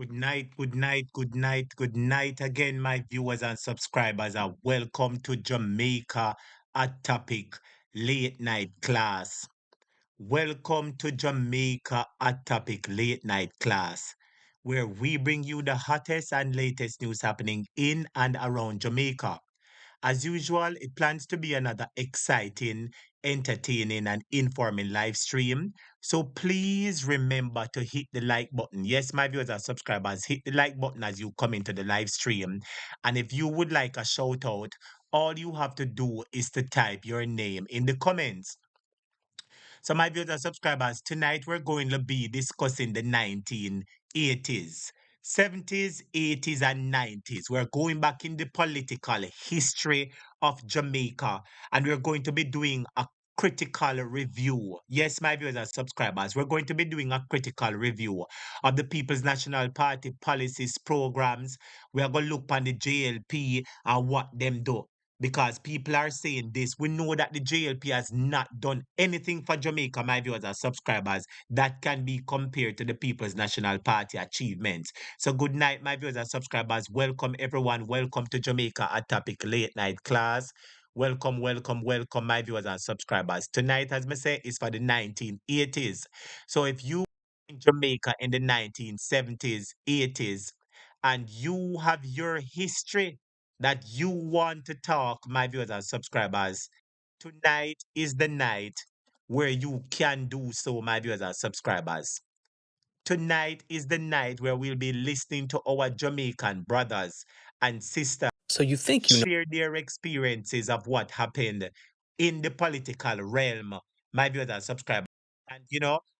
Good night, good night, good night, good night again, my viewers and subscribers. And welcome to Jamaica at Topic Late Night Class. Welcome to Jamaica at Topic Late Night Class, where we bring you the hottest and latest news happening in and around Jamaica. As usual, it plans to be another exciting, entertaining, and informing live stream. So please remember to hit the like button. Yes, my viewers and subscribers, hit the like button as you come into the live stream. And if you would like a shout out, all you have to do is to type your name in the comments. So, my viewers and subscribers, tonight we're going to be discussing the 1980s, 70s, 80s, and 90s. We're going back in the political history of Jamaica, and we're going to be doing a critical review. Yes, my viewers and subscribers, we're going to be doing a critical review of the People's National Party policies, programs. We are going to look on the JLP and what them do, because people are saying this. We know that the JLP has not done anything for Jamaica, my viewers and subscribers, that can be compared to the People's National Party achievements. So good night, my viewers and subscribers. Welcome, everyone. Welcome to Jamaica at Topic Late Night Class. Welcome, welcome, welcome, my viewers and subscribers. Tonight, as I say, is for the 1980s. So if you in Jamaica in the 1970s, 80s, and you have your history that you want to talk, my viewers and subscribers, tonight is the night where you can do so, my viewers and subscribers. Tonight is the night where we'll be listening to our Jamaican brothers and sisters. So you think you know? Share their experiences of what happened in the political realm, my viewers and subscribers. And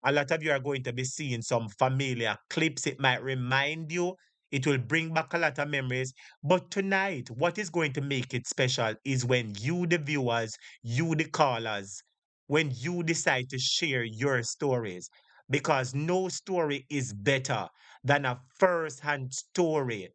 a lot of you are going to be seeing some familiar clips. It might remind you, it will bring back a lot of memories. But tonight, what is going to make it special is when you, the viewers, you, the callers, when you decide to share your stories. Because no story is better than a first-hand story,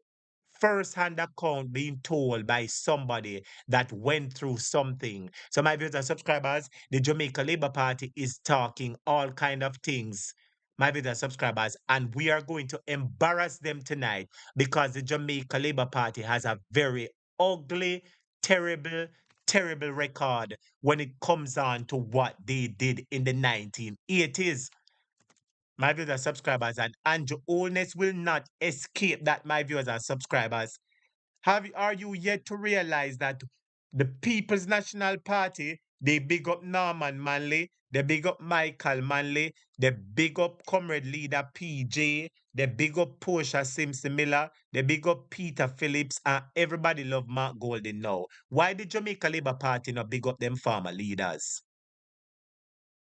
first-hand account being told by somebody that went through something. So my viewers and subscribers, the Jamaica Labour Party is talking all kind of things, my viewers and subscribers, and we are going to embarrass them tonight because the Jamaica Labour Party has a very ugly, terrible, terrible record when it comes on to what they did in the 1980s. My viewers and subscribers, and Andrew Holness will not escape that, my viewers and subscribers. Are you yet to realize that the People's National Party, they big up Norman Manley, they big up Michael Manley, they big up Comrade Leader PJ, they big up Portia Simpson Miller, they big up Peter Phillips, and everybody love Mark Golden now. Why the Jamaica Labour Party not big up them farmer leaders?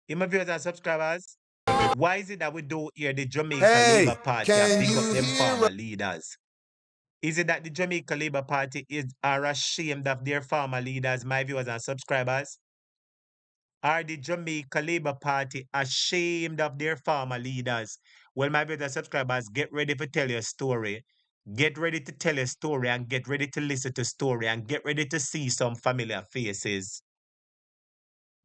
My viewers and subscribers, why is it that we don't hear the Jamaica Labour Party big up them farmer leaders? Is it that the Jamaica Labour Party are ashamed of their farmer leaders, my viewers and subscribers? Are the Jamaica Labour Party ashamed of their farmer leaders? Well, my viewers and subscribers, get ready to tell your story. Get ready to tell your story and get ready to listen to story and get ready to see some familiar faces.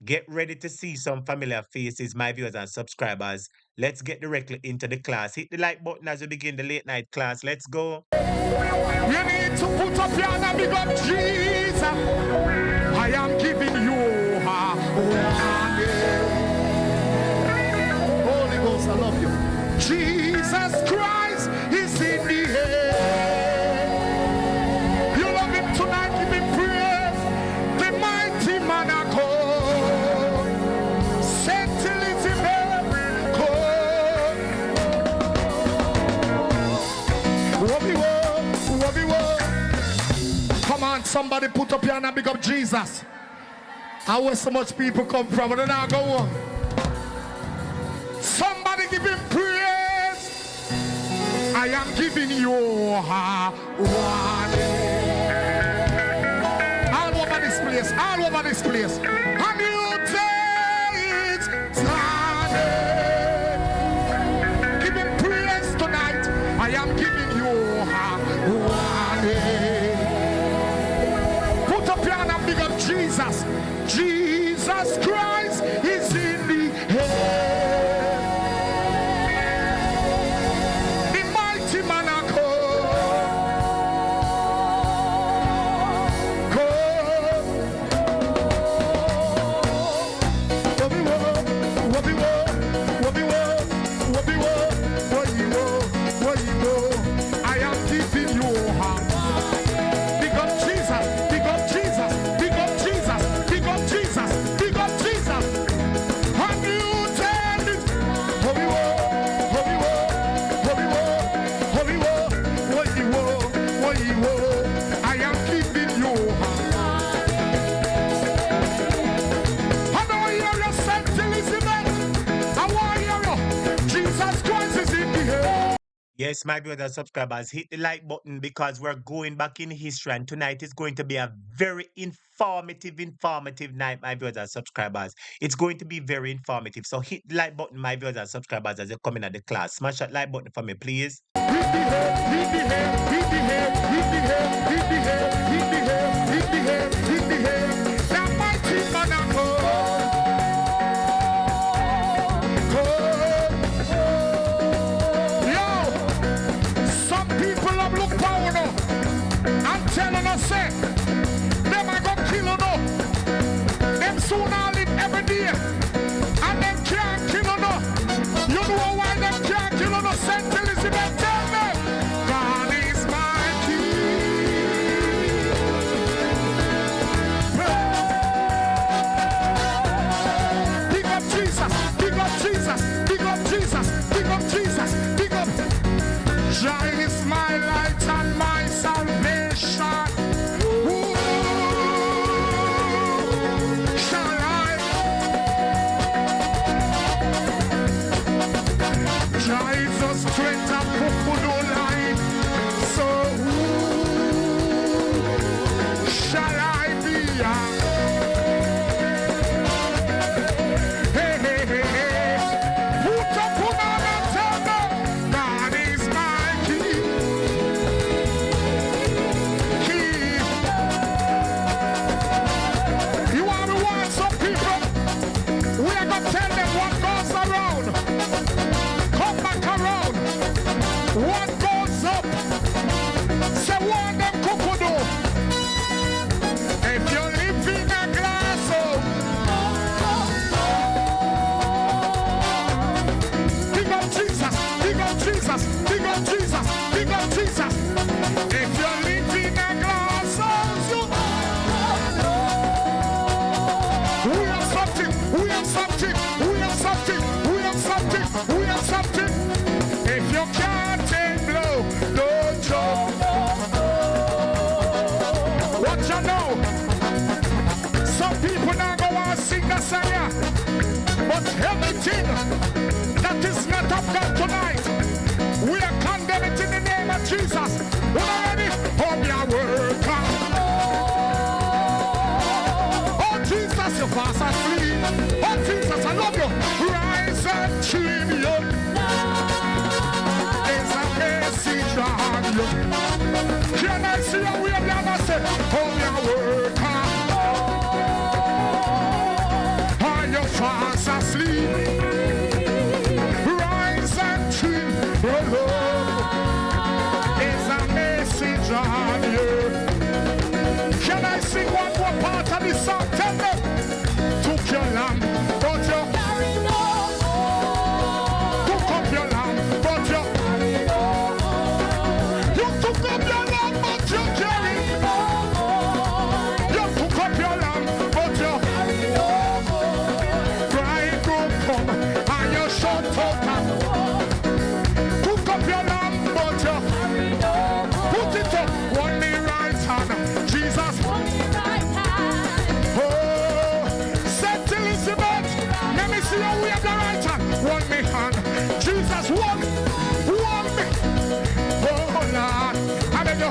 Get ready to see some familiar faces, my viewers and subscribers. Let's get directly into the class. Hit the like button as we begin the late night class. Let's go. You need to put up your hand and big up Jesus. I am giving you a warning. Holy Ghost, I love you. Jesus Christ is in the air. You love him tonight, give him praise. The mighty man I call. Saint Elizabeth call. Come on, somebody put up your hand and big up Jesus. How where so much people come from? And now go on. Somebody give him praise. I am giving you a warning. All over this place, all over this place. And you take time. Give him praise tonight. I am giving you a warning. Put up your hand and big up Jesus. Jesus Christ is in the air. The mighty man Yes, my brothers subscribers, hit the like button because we're going back in history, and tonight is going to be a very informative night, my brothers subscribers. It's going to be very informative. So hit the like button, my brothers subscribers, as you're coming at the class. Smash that like button for me, please. Hit the head, hit the head, hit the head, hit the head, hit the head, hit the head, hit the head, hit the head. That mighty man of telling us, say, them I go kill you no. Them soon all live every day. And them can't kill you no. You know why them can't kill you no? St. Elizabeth, tell me. God is my king. Big up Jesus, big up Jesus, big up Jesus, big up Jesus, big up. Jah is my light and my salvation. Who shall I? Jah is the strength of who no lie. So who shall I be? Hey, hey, hey, hey. Put up on and tell me, God is my king. You want to warn some people? We are going to tell them what goes around. Come back around. What goes up? Say warn them kukudu. If you live in a glass house, big up Jesus, big up Jesus, big up Jesus, big up Jesus. If you live in a glass house, we have something, we have something, we have something, we have something, we have something. If you can't take blow, don't jump. What you know? Some people now go and sing the song, yeah. But everything that is not of God tonight, we are condemning it in the name of Jesus. We're ready? Hope your work. Oh Jesus, you pass asleep. Oh Jesus, I love you. Rise and dream you. There's a message on you. Can I see you? We are never said, hope your work. Are you fast asleep? Rise and dream your love. There's a message on you. Can I sing one more part of this song? Tell them. Took your lamb, but you carried on. Took up your lamb, but you carried on. You took up your lamb, but you carried on. You took up your lamb, but you carried on. Bridegroom come, and you shut up. Took up your lamb, but you carried on. Put it up, one me right hand, Jesus. St. Elizabeth, let me see how we have the right hand. One me hand, Jesus, one me. Oh Lord, I beg you.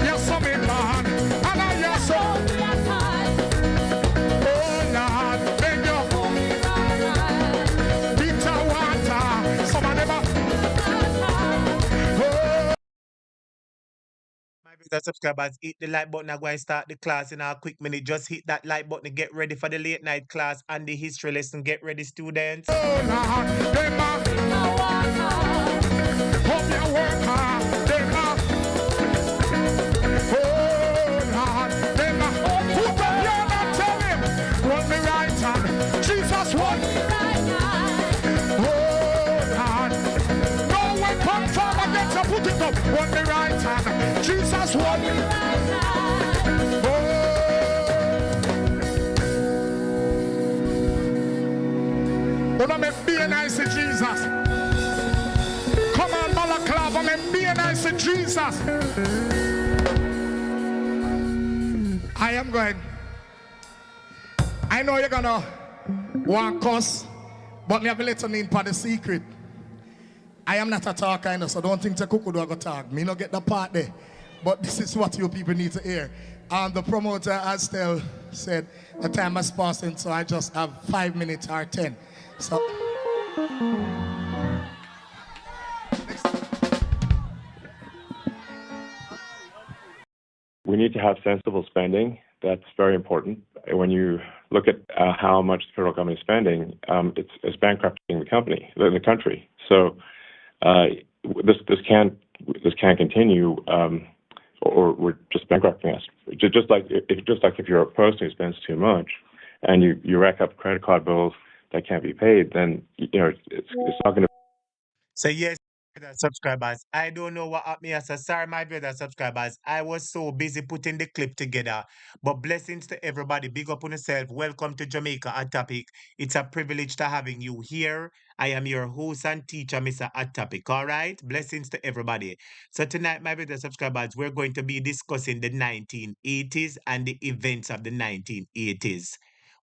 Yes, so me man, and I yes so. Oh Lord, beg you. Bitter water, some of them are. My brothers subscribers, hit the like button. I'm going to start the class in a quick minute. Just hit that like button to get ready for the late night class and the history lesson. Get ready, students. Oh Lord, them are. Hope you work hard, them are. Oh Lord, them are. Put up your hand and tell him. One me right hand, Jesus one. Oh Lord, no weapon formed against you. Put it up. One me right hand, Jesus one. Oh. Wanna make be nice to Jesus. Come on, Balaclava, make be nice to Jesus. I am going. I know you're gonna want cuss, but me have a little need for the secret. I am not a talker, so don't think the cuckoo do go talk. Me not get the part there. But this is what you people need to hear. The promoter, as still said, the time has passed, and so I just have 5 minutes or 10. So. We need to have sensible spending. That's very important. When you look at how much the federal government is spending, it's bankrupting the country. So this can't continue, or we're just bankrupting us. Just like if you're a person who spends too much, and you rack up credit card bills that can't be paid, then it's not going to. So yes, brother subscribers, I don't know what happened here. So sorry, my brother subscribers. I was so busy putting the clip together. But blessings to everybody. Big up on yourself. Welcome to Jamaica Hot Topic. It's a privilege to having you here. I am your host and teacher, Mr. Hot Topic. All right. Blessings to everybody. So tonight, my brother subscribers, we're going to be discussing the 1980s and the events of the 1980s.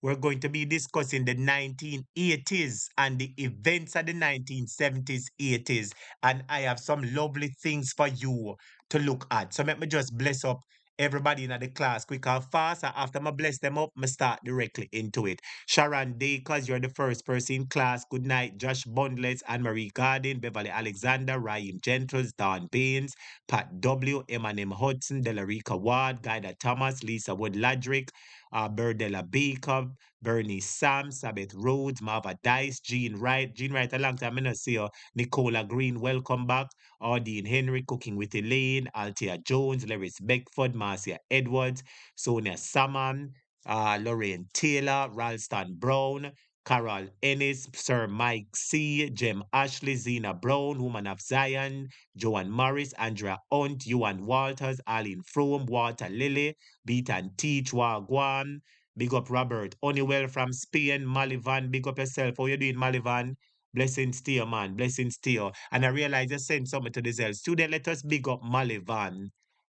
We're going to be discussing the 1980s and the events of the 1970s, 80s. And I have some lovely things for you to look at. So let me just bless up everybody in the class quick and fast. And after I bless them up, I start directly into it. Sharon Dakers, you're the first person in class. Good night. Josh Bundles, Anne-Marie Garden, Beverly Alexander, Ryan Gentles, Don Baines, Pat W, Eminem Hudson, Delarica Ward, Guida Thomas, Lisa Wood Ladrick, Berdella Baker, Bernie Sam, Sabeth Rhodes, Marva Dice, Jean Wright. Jean Wright, a long time I not see you. Nicola Green, welcome back. Audine Henry, Cooking with Elaine, Althea Jones, Larry Beckford, Marcia Edwards, Sonia Saman, Lorraine Taylor, Ralston Brown, Carol Ennis, Sir Mike C., Jem Ashley, Zena Brown, Woman of Zion, Joanne Morris, Andrea Hunt, Yuan Walters, Arlene Froome, Walter Lilly, Beat and Teach, Wagwan. Big up Robert Honeywell from Spain, Malivan. Big up yourself. How you doing, Malivan? Blessings to you, man. Blessings to you. And I realize you sent something to the Zell. Student, let us big up Malivan.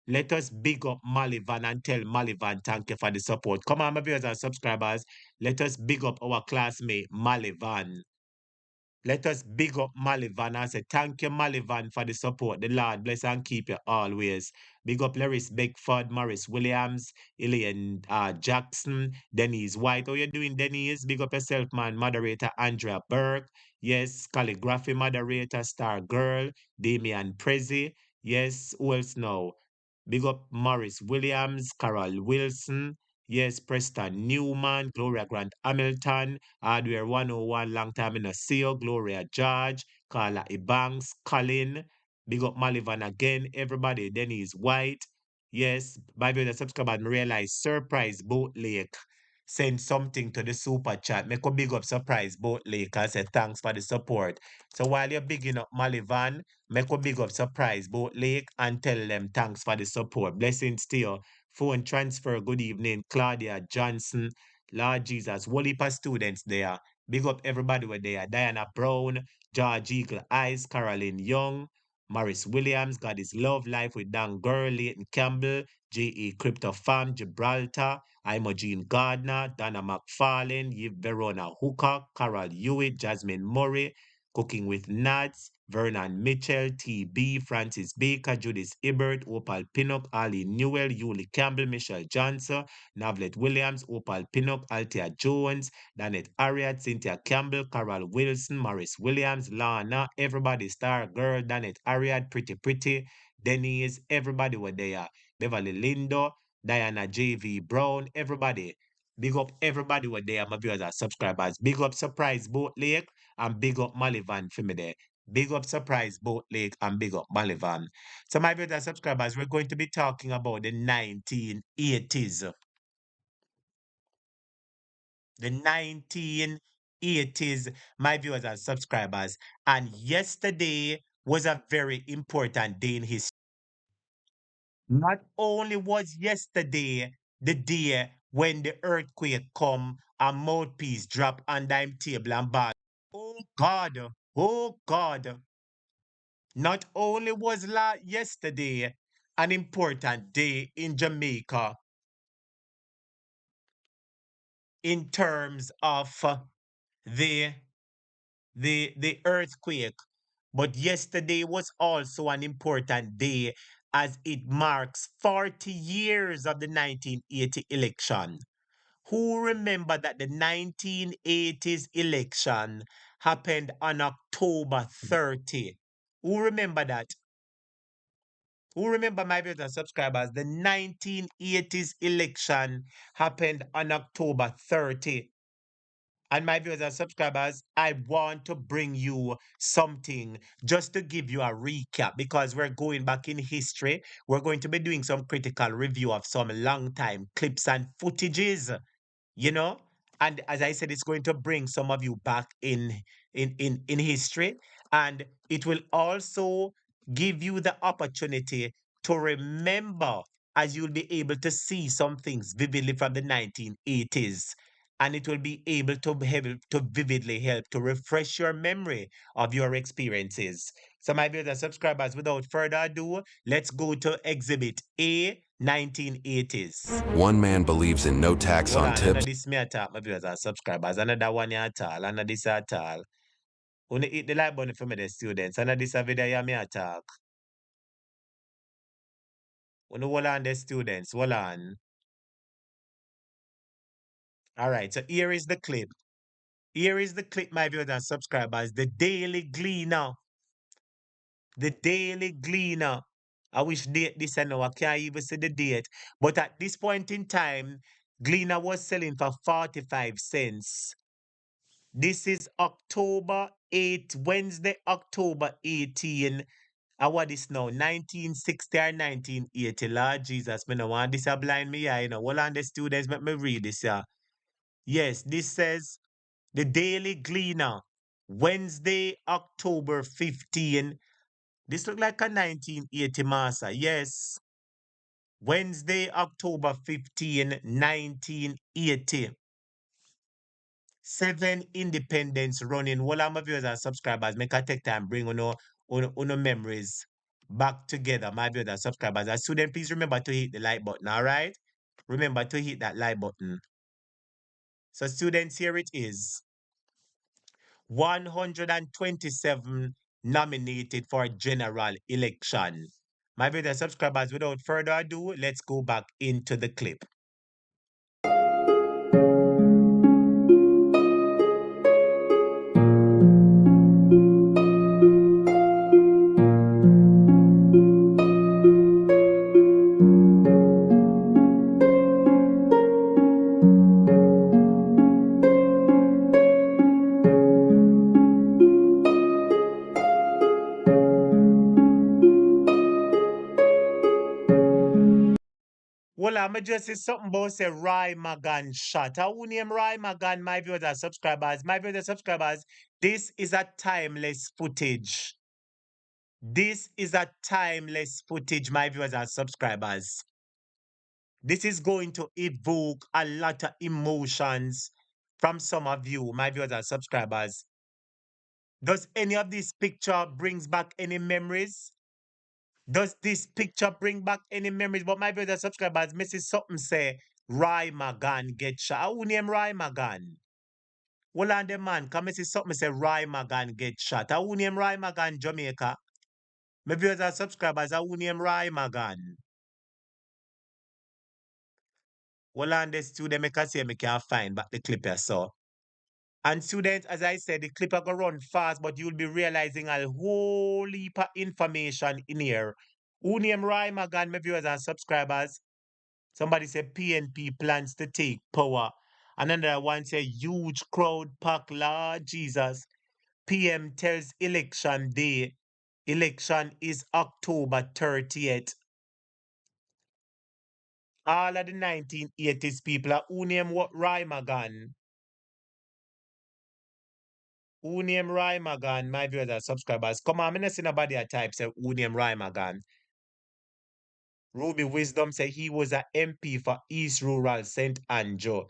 Let us big up Malivan and tell Malivan thank you for the support. Come on, my viewers and subscribers. Let us big up our classmate, Malivan. Let us big up Malivan and say thank you, Malivan, for the support. The Lord bless and keep you always. Big up Larry Beckford, Morris Williams, Elaine Jackson, Denise White. How you doing, Denise? Big up yourself, man. Moderator Andrea Burke. Yes, calligraphy moderator, Star Girl, Damian Prezi. Yes, who else now? Big up Morris Williams, Carol Wilson. Yes, Preston Newman, Gloria Grant Hamilton, Hardware 101, long time in a see you, Gloria George, Carla Ebanks, Colin, big up Malivan again, everybody, Denise White. Yes, by the way, the subscriber and realize Surprise Boat Lake send something to the super chat. Make a big up Surprise Boat Lake and say thanks for the support. So while you're bigging up Malivan, make a big up Surprise Boat Lake and tell them thanks for the support. Blessings to you. Phone transfer, good evening. Claudia Johnson, Lord Jesus, whole heap of students there. Big up everybody were there. Diana Brown, George Eagle Eyes, Caroline Young, Morris Williams, God is Love, Life with Dan Girl, Leighton Campbell, J.E. Crypto Farm, Gibraltar, Imogene Gardner, Donna McFarlane, Yves Verona Hooker, Carol Hewitt, Jasmine Murray, Cooking with Nuts, Vernon Mitchell, T.B., Francis Baker, Judith Ibert, Opal Pinnock, Ali Newell, Yulie Campbell, Michelle Johnson, Navlet Williams, Opal Pinnock, Althea Jones, Danette Ariat, Cynthia Campbell, Carol Wilson, Morris Williams, Lana, everybody, Star Girl, Danette Ariat, Pretty, Denise, everybody were there. Beverly Lindo, Diana J.V. Brown, everybody. Big up everybody were there, my viewers and subscribers. Big up Surprise Boat Lake and big up Malivan for me there. Big up Surprise Boat Lake and big up Malivan. So my viewers and subscribers, we're going to be talking about the 1980s. The 1980s, my viewers and subscribers. And yesterday was a very important day in history. Not only was yesterday the day when the earthquake come and mouthpiece drop on dime table and ball. Oh God, oh God. Not only was yesterday an important day in Jamaica in terms of the the earthquake, But yesterday was also an important day as it marks 40 years of the 1980 election. Who remember that the 1980s election happened on October 30? Who remember that? Who remember, my viewers and subscribers, the 1980s election happened on October 30. And my viewers and subscribers, I want to bring you something just to give you a recap because we're going back in history. We're going to be doing some critical review of some long time clips and footages, you know. And as I said, it's going to bring some of you back in history, and it will also give you the opportunity to remember, as you'll be able to see some things vividly from the 1980s, and it will be able to vividly help to refresh your memory of your experiences. So my viewers and subscribers, without further ado, let's go to Exhibit A, 1980s. One man believes in no tax Hold on on, another tips. this me attack my viewers and subscribers. Another one ya at all, another this at all. Only hit the like button for me, the students. Another this a video ya me attack. Only hold on the students, hold on. All right, so here is the clip. Here is the clip, my viewers and subscribers. The Daily Gleaner. The Daily Gleaner. I wish date this I know. I can't even see the date. But at this point in time, Gleaner was selling for 45 cents. This is October 8, Wednesday, October 18. What is now? 1960 or 1980. Lord Jesus, me no want this a blind me eye, you know. Hold on, the students, let me read this, yeah. Yes, this says the Daily Gleaner, Wednesday, October 15. This look like a 1980 massa. Yes. Wednesday, October 15, 1980. 7 independents running. All of my viewers and subscribers, make a take time, bring uno memories back together, my viewers and subscribers. As students, please remember to hit the like button, all right? Remember to hit that like button. So students, here it is. 127 nominated for general election. My viewers and subscribers, without further ado, let's go back into the clip. Well, I'm just say something about say Roy Magan shot. How who name Roy Magan, my viewers and subscribers? My viewers and subscribers, this is a timeless footage. This is a timeless footage, my viewers and subscribers. This is going to evoke a lot of emotions from some of you, my viewers and subscribers. Does any of this picture brings back any memories? Does this picture bring back any memories? But my viewers and subscribers, Mrs. Something say, Roy Magan get shot. Who name Roy Magan? Well, on the man, come Mrs. Something say, Roy Magan get shot. Who name Roy Magan, Jamaica? My viewers and subscribers, who name Roy Magan? Well, on the student, make a say, me can't find back the clip I saw. And students, as I said, the clip are going to run fast, but you'll be realizing a whole heap of information in here. Who name Roy Magan, my viewers and subscribers? Somebody said PNP plans to take power. Another one said huge crowd pack, Lord Jesus. PM tells election day. Election is October 30th. All of the 1980s people are who name what Roy Magan? Who name Roy Magan? My viewers and subscribers. Come on, I'm not see nobody a type say who name Roy Magan. Ruby Wisdom said he was an MP for East Rural St. Andrew.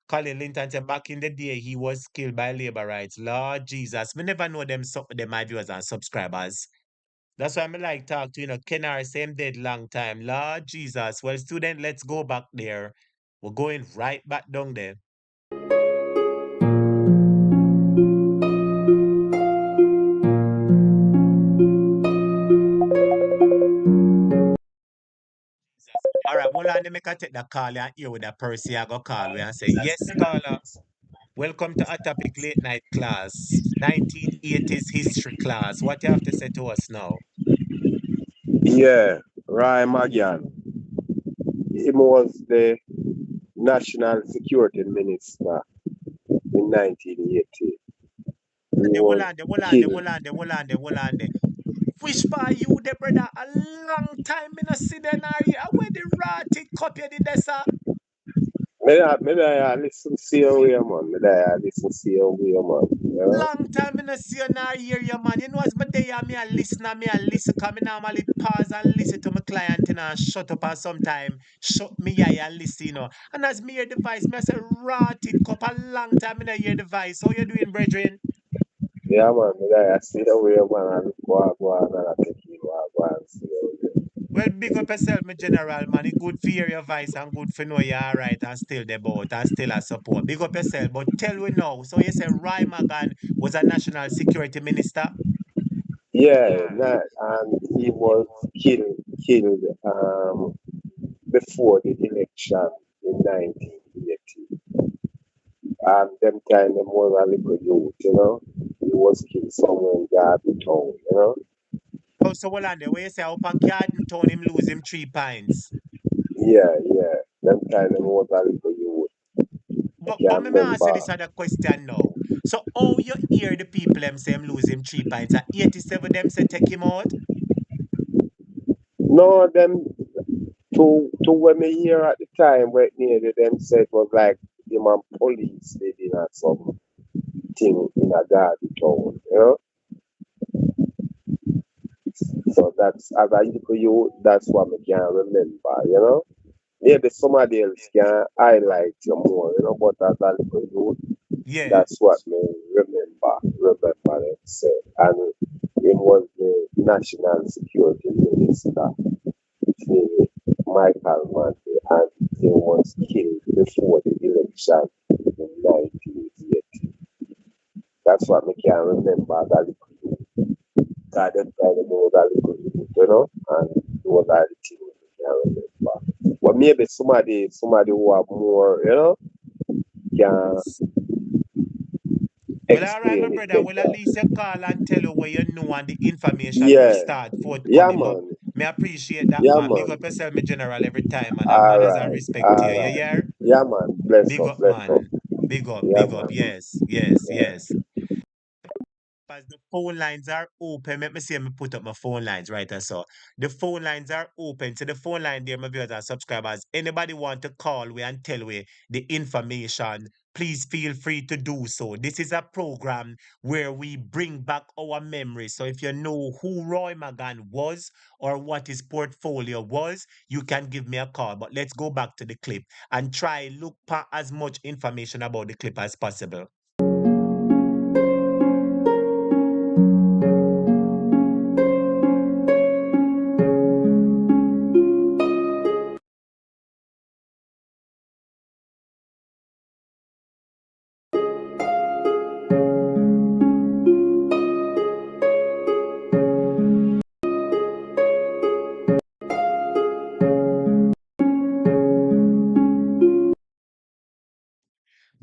Colin Linton said back in the day he was killed by labor rights. Lord Jesus, me never know them my viewers and subscribers. That's why I like talk to Kenner, same dead long time. Lord Jesus. Well, student, let's go back there. We're going right back down there. hold on, make I take the call and hear with the person I go call we and say, yes, caller. Welcome to A Topic Late Night Class, 1980s history class. What you have to say to us now? Yeah, Ryan Magian. He was the National Security Minister in 1980. He Hold was on, hold on, killed. hold on, hold on, hold on. Wish for you, the brother, a long time in a scenario. Where the ratty copy did this, sir? Maybe I listen to your way, man. Maybe I listen to your way, man. You know? Long time in a scenario, you man. You know, as my day, me a listen, come me normally pause and listen to my client, you know, and shut up and sometime shut me eye and listen, you know. And as me hear the voice, me I say, ratty cup a long time in a hear the voice. How you doing, brethren? Yeah, man. Maybe I see your way, man. And go on, and I take you, go and see your way. Well, big up yourself, my general, man. It's good for hear your voice and good for know you're alright and still the boat and still a support. Big up yourself, but tell we now. So you say Roy Magan was a national security minister? Yeah, and he was killed before the election in 1980. And them time them was a little youth, you know. He was killed somewhere in Garden Town, you know. Oh, so hold on there. Where you say up on Carden Town him lose him 3 pints. Yeah. Them time them was a little youth. I But can't me ask you remember. this other question now. So how you hear the people them say him lose him 3 pints and 87 them say take him out? No, them to when me hear at the time where nearly them said was like him and police living at some thing in a Garden Town, you know. So that's as a little youth, that's what I can remember, you know. Maybe somebody else can highlight you more, you know, but as a little youth, Yeah. that's what me remember them say. And he was the National Security Minister, Michael Manley, and he was killed before the election in 1980. That's what me can remember as a little youth. That them time was a little youth, you know, and it was a little thing me can remember. But maybe somebody who have more, you know, can Well, all right, my explain it brother. Well, at better. least you call and tell you what you know and the information will Yeah, start yeah, forthcoming. But man. me appreciate that, Yeah, man. Big man. up yourself, my general, every time, man. And All manners and right, respect to all you. You right. hear? Yeah, man. Bless Big up, up, bless up. man. Big up, Yeah, big up. man. Yes, yes, Yeah. yes. As the phone lines are open, let me see me put up my phone lines right there. So the phone lines are open. So the phone line there, my viewers and subscribers. Anybody want to call we and tell we the information, please feel free to do so. This is a program where we bring back our memories. So if you know who Roy Magan was or what his portfolio was, you can give me a call. But let's go back to the clip and try look for as much information about the clip as possible.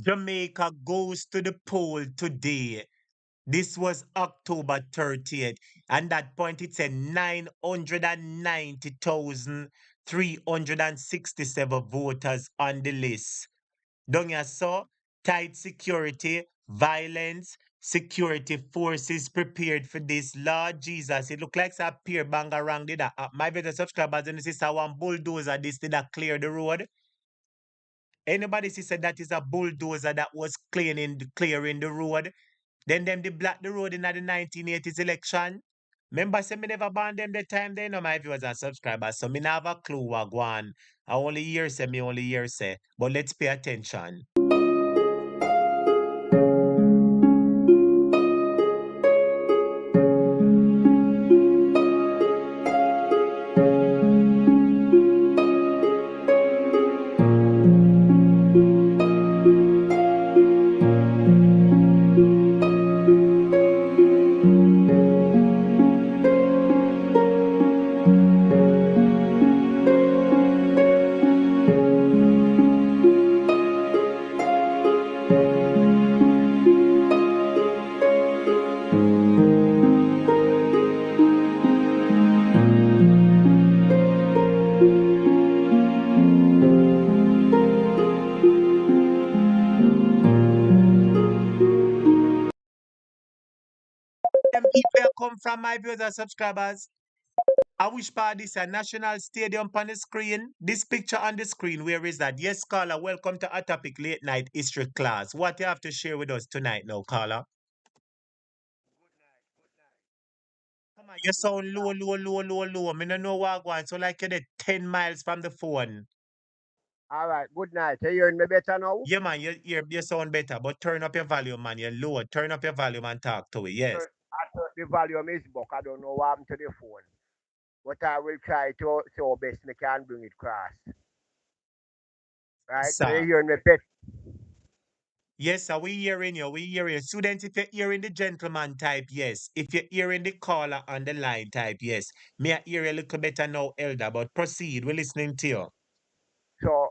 Jamaica goes to the poll today. This was October 30th. And that point it said 990,367 voters on the list. Don't you saw? Tight security, violence, security forces prepared for this. Lord Jesus, it look like a peer bangarang did that. My better subscribers and this is one bulldozer this did that clear the road. Anybody see said that is a bulldozer that was clearing the road? Then them they block the road in the 1980s election. Remember, say me never ban them the time they know my viewers and subscribers. So me not have a clue what go on. I only hear say, me only hear say. But let's pay attention. come from, my viewers and subscribers? I wish part this a national stadium on the screen. This picture on the screen, where is that? Yes, caller, welcome to a topic late night history class. What you have to share with us tonight now, caller? Come on, you sound low. Me no know what going. So like you're 10 miles from the phone. All right, good night. You hearing me better now? Yeah, man, you sound better, but turn up your volume, man. You're low. Turn up your volume and talk to it. Yes. I thought the volume is buck. I don't know what happened to the phone. But I will try to so best me can bring it across. Right? So you Sir. hearing me better? Yes, sir, we hearing you. We hearing you. Students, if you're hearing the gentleman type, yes. If you're hearing the caller on the line type, yes. Me I hear you a little better now, Elder, but proceed. We're listening to you. So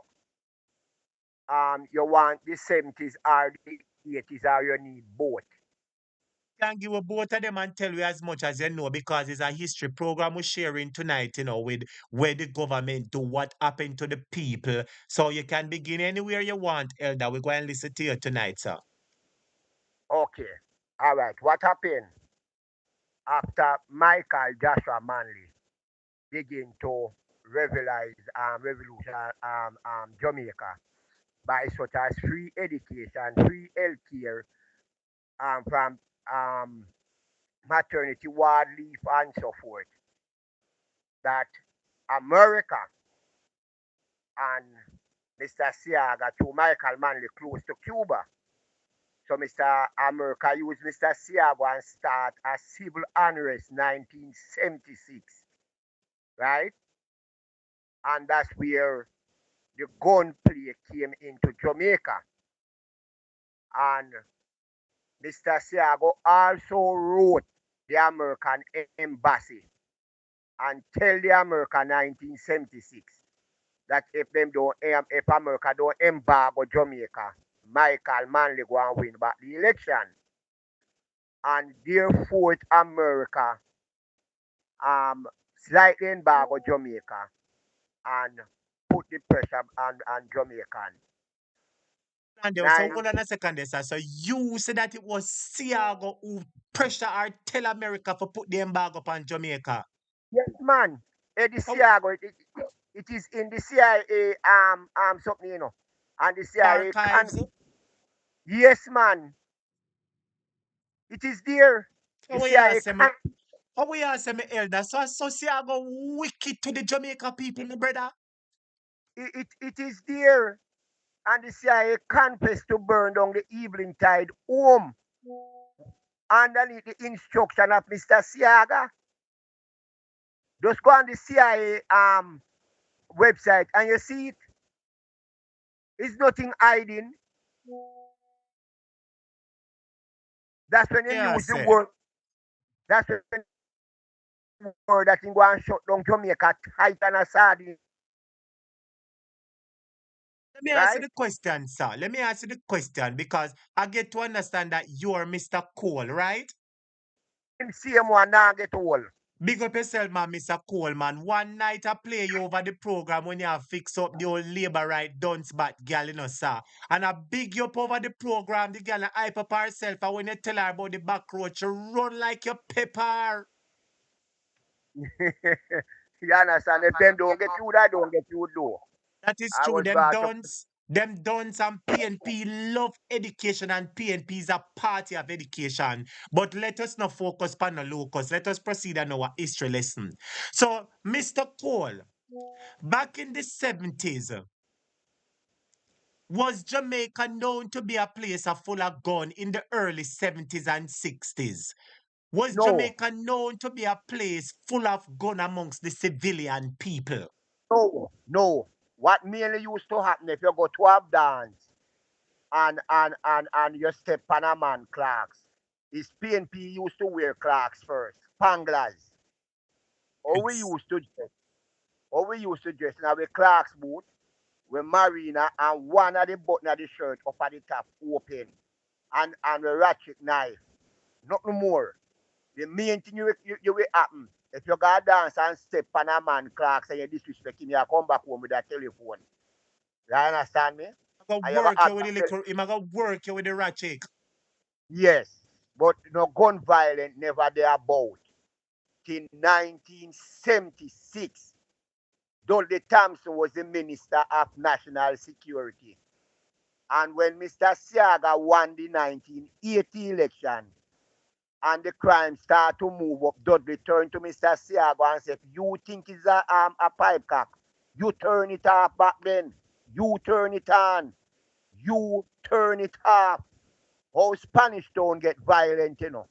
you want the 70s or the 80s or you need both. Can give you both of them and tell you as much as you know because it's a history program we're sharing tonight, with where the government do what happened to the people. So you can begin anywhere you want, Elder. We're going to listen to you tonight, sir. Okay. All right. What happened after Michael Joshua Manley begin to revitalize revolution Jamaica by such as free education, free healthcare, from maternity ward leave and so forth, that America and Mr. Siaga to Michael Manley close to Cuba. So Mr. America used Mr. Siaga and start a civil unrest 1976, right? And that's where the gunplay came into Jamaica. And Mr. Siago also wrote the American embassy and tell the America 1976 that if America don't embargo Jamaica, Michael Manley go and win back the election. And therefore America slightly embargo Jamaica and put the pressure on Jamaican. And there, so hold on a second there, sir. So you said that it was Siago who pressure or tell America for put the embargo upon Jamaica. Yes, man. The Oh, Siago, it is in the CIA something, and the CIA archives. yes, man. It is there. The How we CIA ask me? How we ask me, Elder? So Siago wicked to the Jamaica people, my brother. it is there. And the CIA confessed to burn down the Evelyn Tide home underneath the instruction of Mr. Siaga. Just go on the CIA website and you see it. It's nothing hiding. That's when you Yeah, use the say. word. That's when the word that can go and shut down Jamaica tight and a sardine. Let me ask you Right? the question, sir. Let me ask you the question because I get to understand that you're Mr. Cole, right? Him same one now get old. Big up yourself, man, Mr. Coleman. One night I play you over the program when you have fix up the old labor right dunce bat gal, sir. And I big you up over the program, the gal hype up herself, and when you tell her about the back road, she run like your pepper. You understand? If them don't get you, I don't get you though. That is I true. was brought up. Them dons and PNP love education and PNP is a party of education. But let us not focus on the locus. Let us proceed on our history lesson. So, Mr. Cole, back in the 70s, was Jamaica known to be a place full of gun in the early 70s and 60s? Was No, Jamaica known to be a place full of gun amongst the civilian people? no. What mainly used to happen if you go to a dance and you step on a man Clarks, is PNP used to wear Clarks first. Panglas. Or we Yes. used to dress. Or we used to dress now with Clarks boot, with Marina and one of the button of the shirt up at the top open. And a ratchet knife. Nothing more. The main thing you will happen. If you go dance and step on a man Clarks and you disrespect him, you come back home with a telephone. You understand me? I go And you work go you with the little, I go work you with the ratchet. yes. But no gun violence never there about. till 1976. Dudley Thompson was the Minister of National Security. And when Mr. Siaga won the 1980 election and the crime started to move up, Dudley turned to Mr. Siaga and said, you think it's a pipe cock? You turn it off back then. You turn it on. You turn it off. How Spanish Town get violent, you know.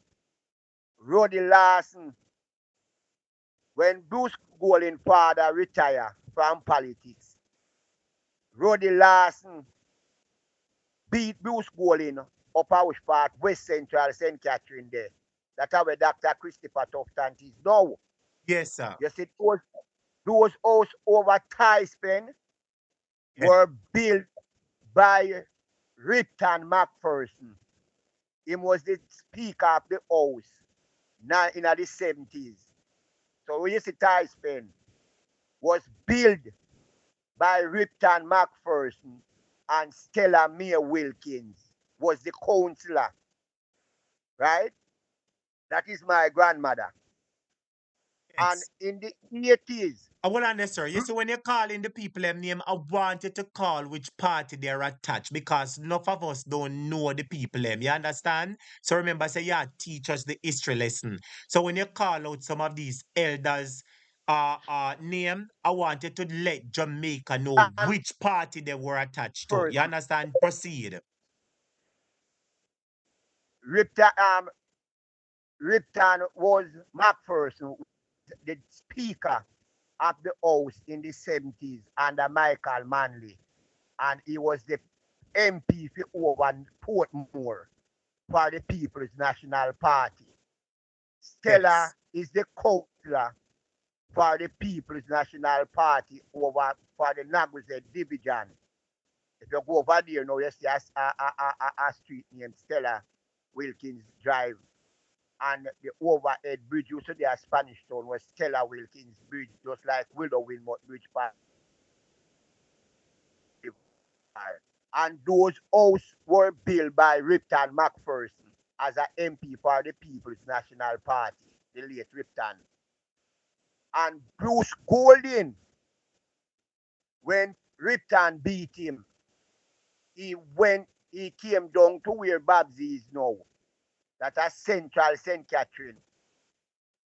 Roddy Larson, when Bruce Golding father retired from politics, Roddy Larson beat Bruce Golding up a which part, West Central, St. Catherine there. That's where Dr. Christopher Tufton is now. Yes, sir. You see, those houses over Tyspin were built by Ripton McPherson. He was the Speaker of the House in the 70s. So when you see Tyspin was built by Ripton McPherson and Stella Mae Wilkins was the councillor. Right? That is my grandmother. And Yes. in the 80s, I will understand, sir. You see, when you're calling the people them name, I want you to call which party they're attached because enough of us don't know the people them. You understand? So remember, say, yeah, teach us the history lesson. So when you call out some of these elders' name, I want you to let Jamaica know which party they were attached to. first, You understand? Proceed. Ripton was McPherson, the Speaker of the House in the 70s under Michael Manley. And he was the MP for over Portmore for the People's National Party. Stella Yes. is the councillor for the People's National Party over for the Naguze division. If you go over there now, you see a street named Stella Wilkins Drive. And the overhead bridge used to be a Spanish Town was Stella Wilkins Bridge, just like Willow Wilmot Bridge Park. And those houses were built by Ripton McPherson as an MP for the People's National Party, the late Ripton. And Bruce Golding, when Ripton beat him, he came down to where Babsy is now. That's a central St. Catherine.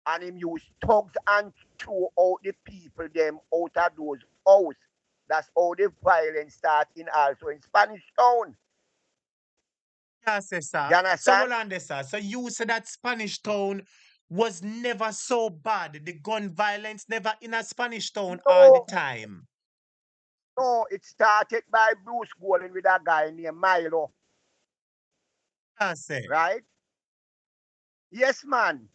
And him used thugs and throw out the people them out of those houses. That's how the violence start in also in Spanish Town. Yes, yes, You sir. So understand? hold on there, sir. So you said that Spanish Town was never so bad. The gun violence never in a Spanish Town all the No, time. no, it started by Bruce Golding with a guy named Milo, Yes, sir. right? Yes, man.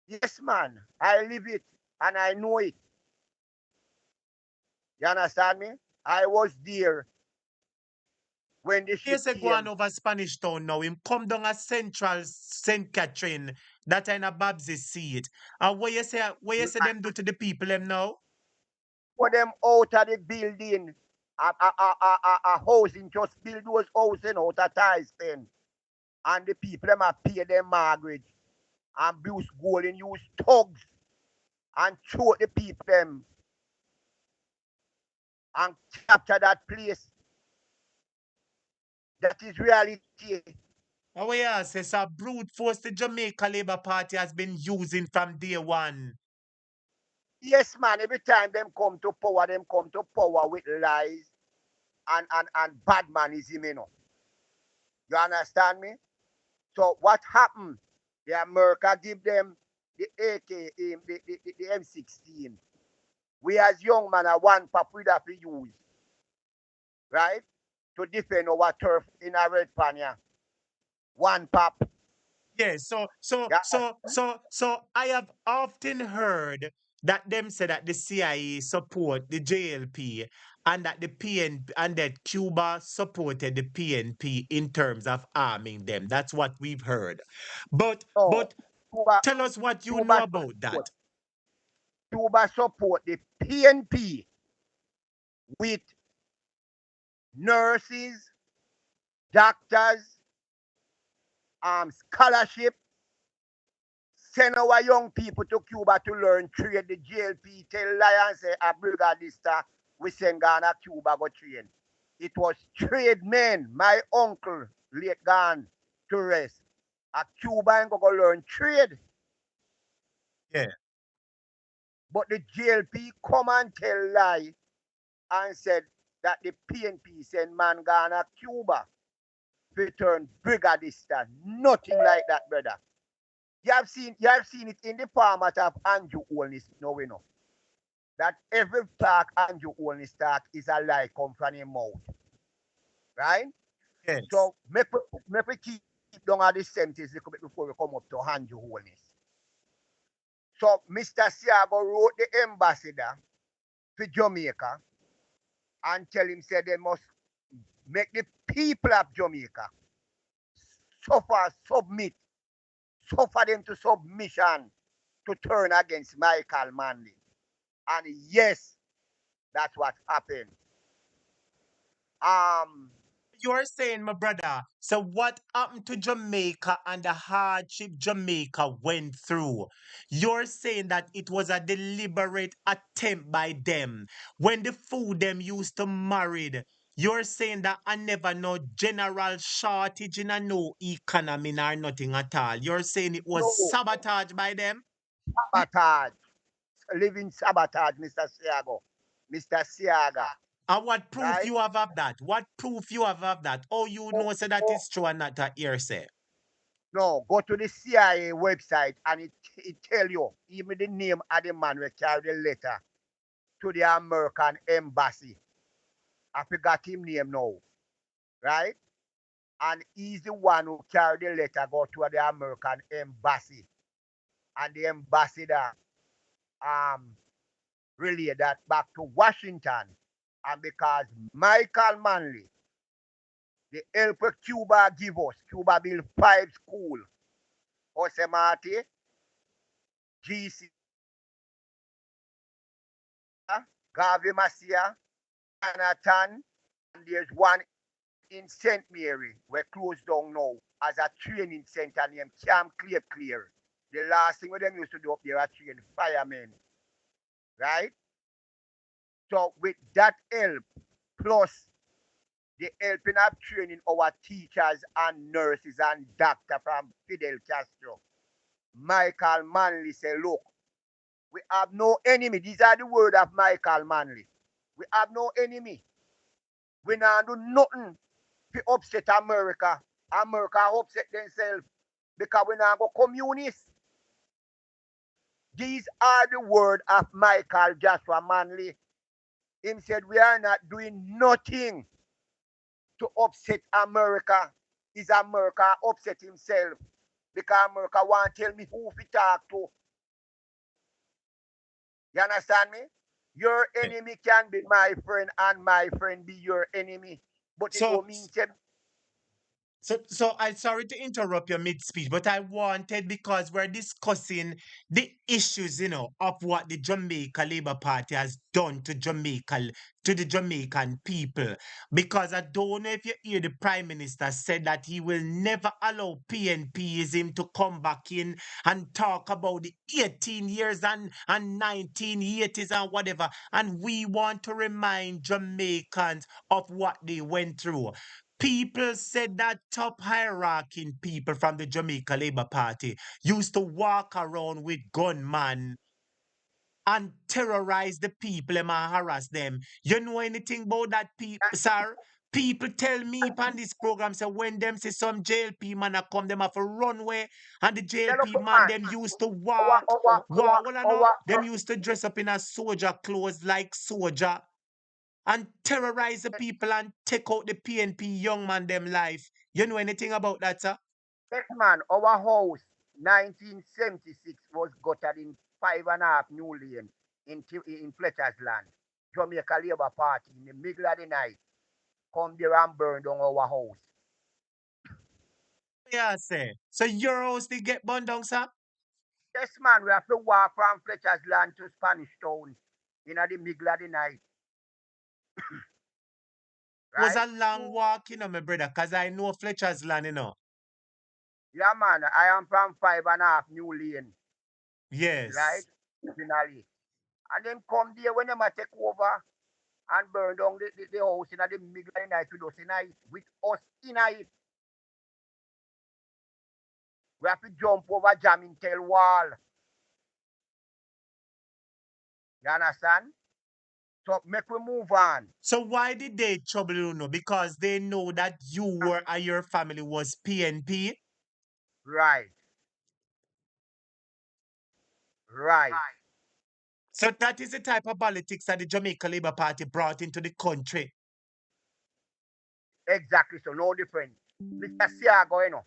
Yes, man. I live it and I know it. You understand me? I was there when the shit Yes, say go on came. over Spanish Town now. Him come down a central St. Catherine. That in a Babsy seat. And what you say them do to the people them now? Put them out of the building. A housing just build those housing out of Tyspin. And the people them are pay them mortgage. And Bruce Golding use thugs and shoot the people them and capture that place. That is reality. Oh yes, it's a brute force the Jamaica Labour Party has been using from day one. Yes, man, every time them come to power with lies and bad manism, you know. You understand me? So what happened? The America give them the AK, the M16. We as young man are one pop we have to use, right? To defend our turf in a red panya. One pop. Yes, Yeah. so I have often heard that them say that the CIA support the JLP and that the PNP and that Cuba supported the PNP in terms of arming them. That's what we've heard. But No. but Cuba, tell us what you know Cuba about that. support. Cuba support the PNP with nurses, doctors, scholarship, send our young people to Cuba to learn trade. The JLP tell lie and say a brigadista we send Ghana Cuba go train. It was trade men. My uncle late gone to rest. A Cuba ain't go learn trade. Yeah. But the JLP come and tell lie and said that the PNP send man Ghana Cuba to turn brigadista. Nothing like that, brother. You have seen it in the format of Andrew Holness, no we know. That every talk Andrew Holness talk is a lie come from his mouth. Right? Yes. So make we keep down at the sentence little bit before we come up to Andrew Holness. So Mr. Siago wrote the ambassador to Jamaica and tell him say they must make the people of Jamaica suffer them to submission to turn against Michael Manley. And yes, that's what happened. You're saying, my brother, so what happened to Jamaica and the hardship Jamaica went through? You're saying that it was a deliberate attempt by them. When the food them used to married, you're saying that I never know general shortage in a no economy nor nothing at all. You're saying it was No, sabotage by them? sabotage, living sabotage, Mr. Siago, Mr. Siaga, And what proof right? you have of that? What proof you have of that? Oh, you Oh, know, say that oh, is true and not a hearsay. no, go to the CIA website and it tell you even the name of the man who carried the letter to the American embassy. I forgot him name now, right? And he's the one who carried the letter go to the American embassy. And the ambassador relayed that back to Washington. And because Michael Manley, the help Cuba give us, Cuba build 5 school, Osemati, GC, Garvey Masia, Jonathan, and there's one in St. Mary, we're closed down now as a training center named Camp Clear. The last thing them used to do up there are train firemen. Right? So with that help, plus the helping of training our teachers and nurses and doctors from Fidel Castro, Michael Manley said, look, we have no enemy. These are the words of Michael Manley. We have no enemy. We not do nothing to upset America. America upset themselves because we now go communist. These are the words of Michael Joshua Manley. He said, we are not doing nothing to upset America. Is America upset himself? Because America want to tell me who to talk to. You understand me? Your enemy can be my friend and my friend be your enemy. But it So, don't mean to so I'm sorry to interrupt your mid speech, but I wanted because we're discussing the issues, of what the Jamaica Labour Party has done to to the Jamaican people. Because I don't know if you hear the Prime Minister said that he will never allow PNPism to come back in and talk about the 18 years and 1980s and whatever. And we want to remind Jamaicans of what they went through. People said that top hierarchy people from the Jamaica Labour Party used to walk around with gunmen and terrorize the people and harass them. You know anything about that, sir? People tell me on this program, say when them see some JLP man a come, them have to run away. And the JLP look, man, man. them used to well, I know, Our, them used to dress up in a soldier clothes like soldier and terrorize the people and take out the PNP young man them life. You know anything about that, sir? Yes, man, our house, 1976, was gutted in 5.5 new lane in Fletcher's land. Jamaica Labour Party in the middle of the night come there and burn down our house. Yeah, say. So your house they get burned down, sir? Yes, man, we have to walk from Fletcher's land to Spanish Town in the middle of the night, Was right? a long walk, my brother, because I know Fletcher's land. Yeah, man, I am from 5.5 new lane. Yes. right? Finally. And then come there when them a take over and burn down the house in the middle of the night with us in it, with us in it. We have to jump over jamming tail wall. You understand? So make we move on. So why did they trouble you? No? Because they know that you were and your family was PNP. Right. Right. So that is the type of politics that the Jamaica Labour Party brought into the country. Exactly. So no difference. Mr. Siaga, you know.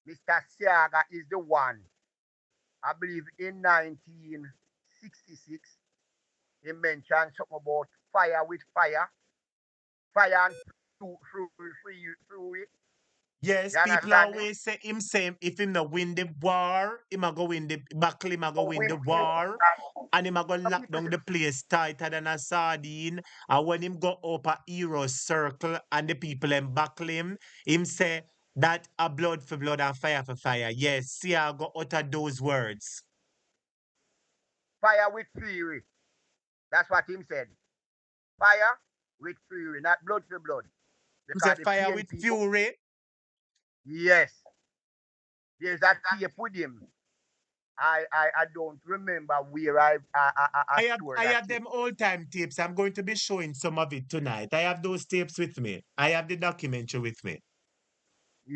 Mr. Siaga is the one. I believe in 1966, he mentioned something about fire with fire. Fire and through it. Yes, You people understand me? always say if him no win the war, him a go win the battle, him a go So win we, the war, and him a go some lock people down say, the place tighter than a sardine. And when him go up a hero circle and the people them buckle him say that a blood for blood and fire for fire. Yes, see I go utter those words. fire with fury. That's what him said. Fire with fury, not blood for blood. Him say Because the fire with PNP, fury. yes, there's that tape with him. I don't remember where I stored I that have tape. them old time tapes. I'm going to be showing some of it tonight. I have those tapes with me. I have the documentary with me.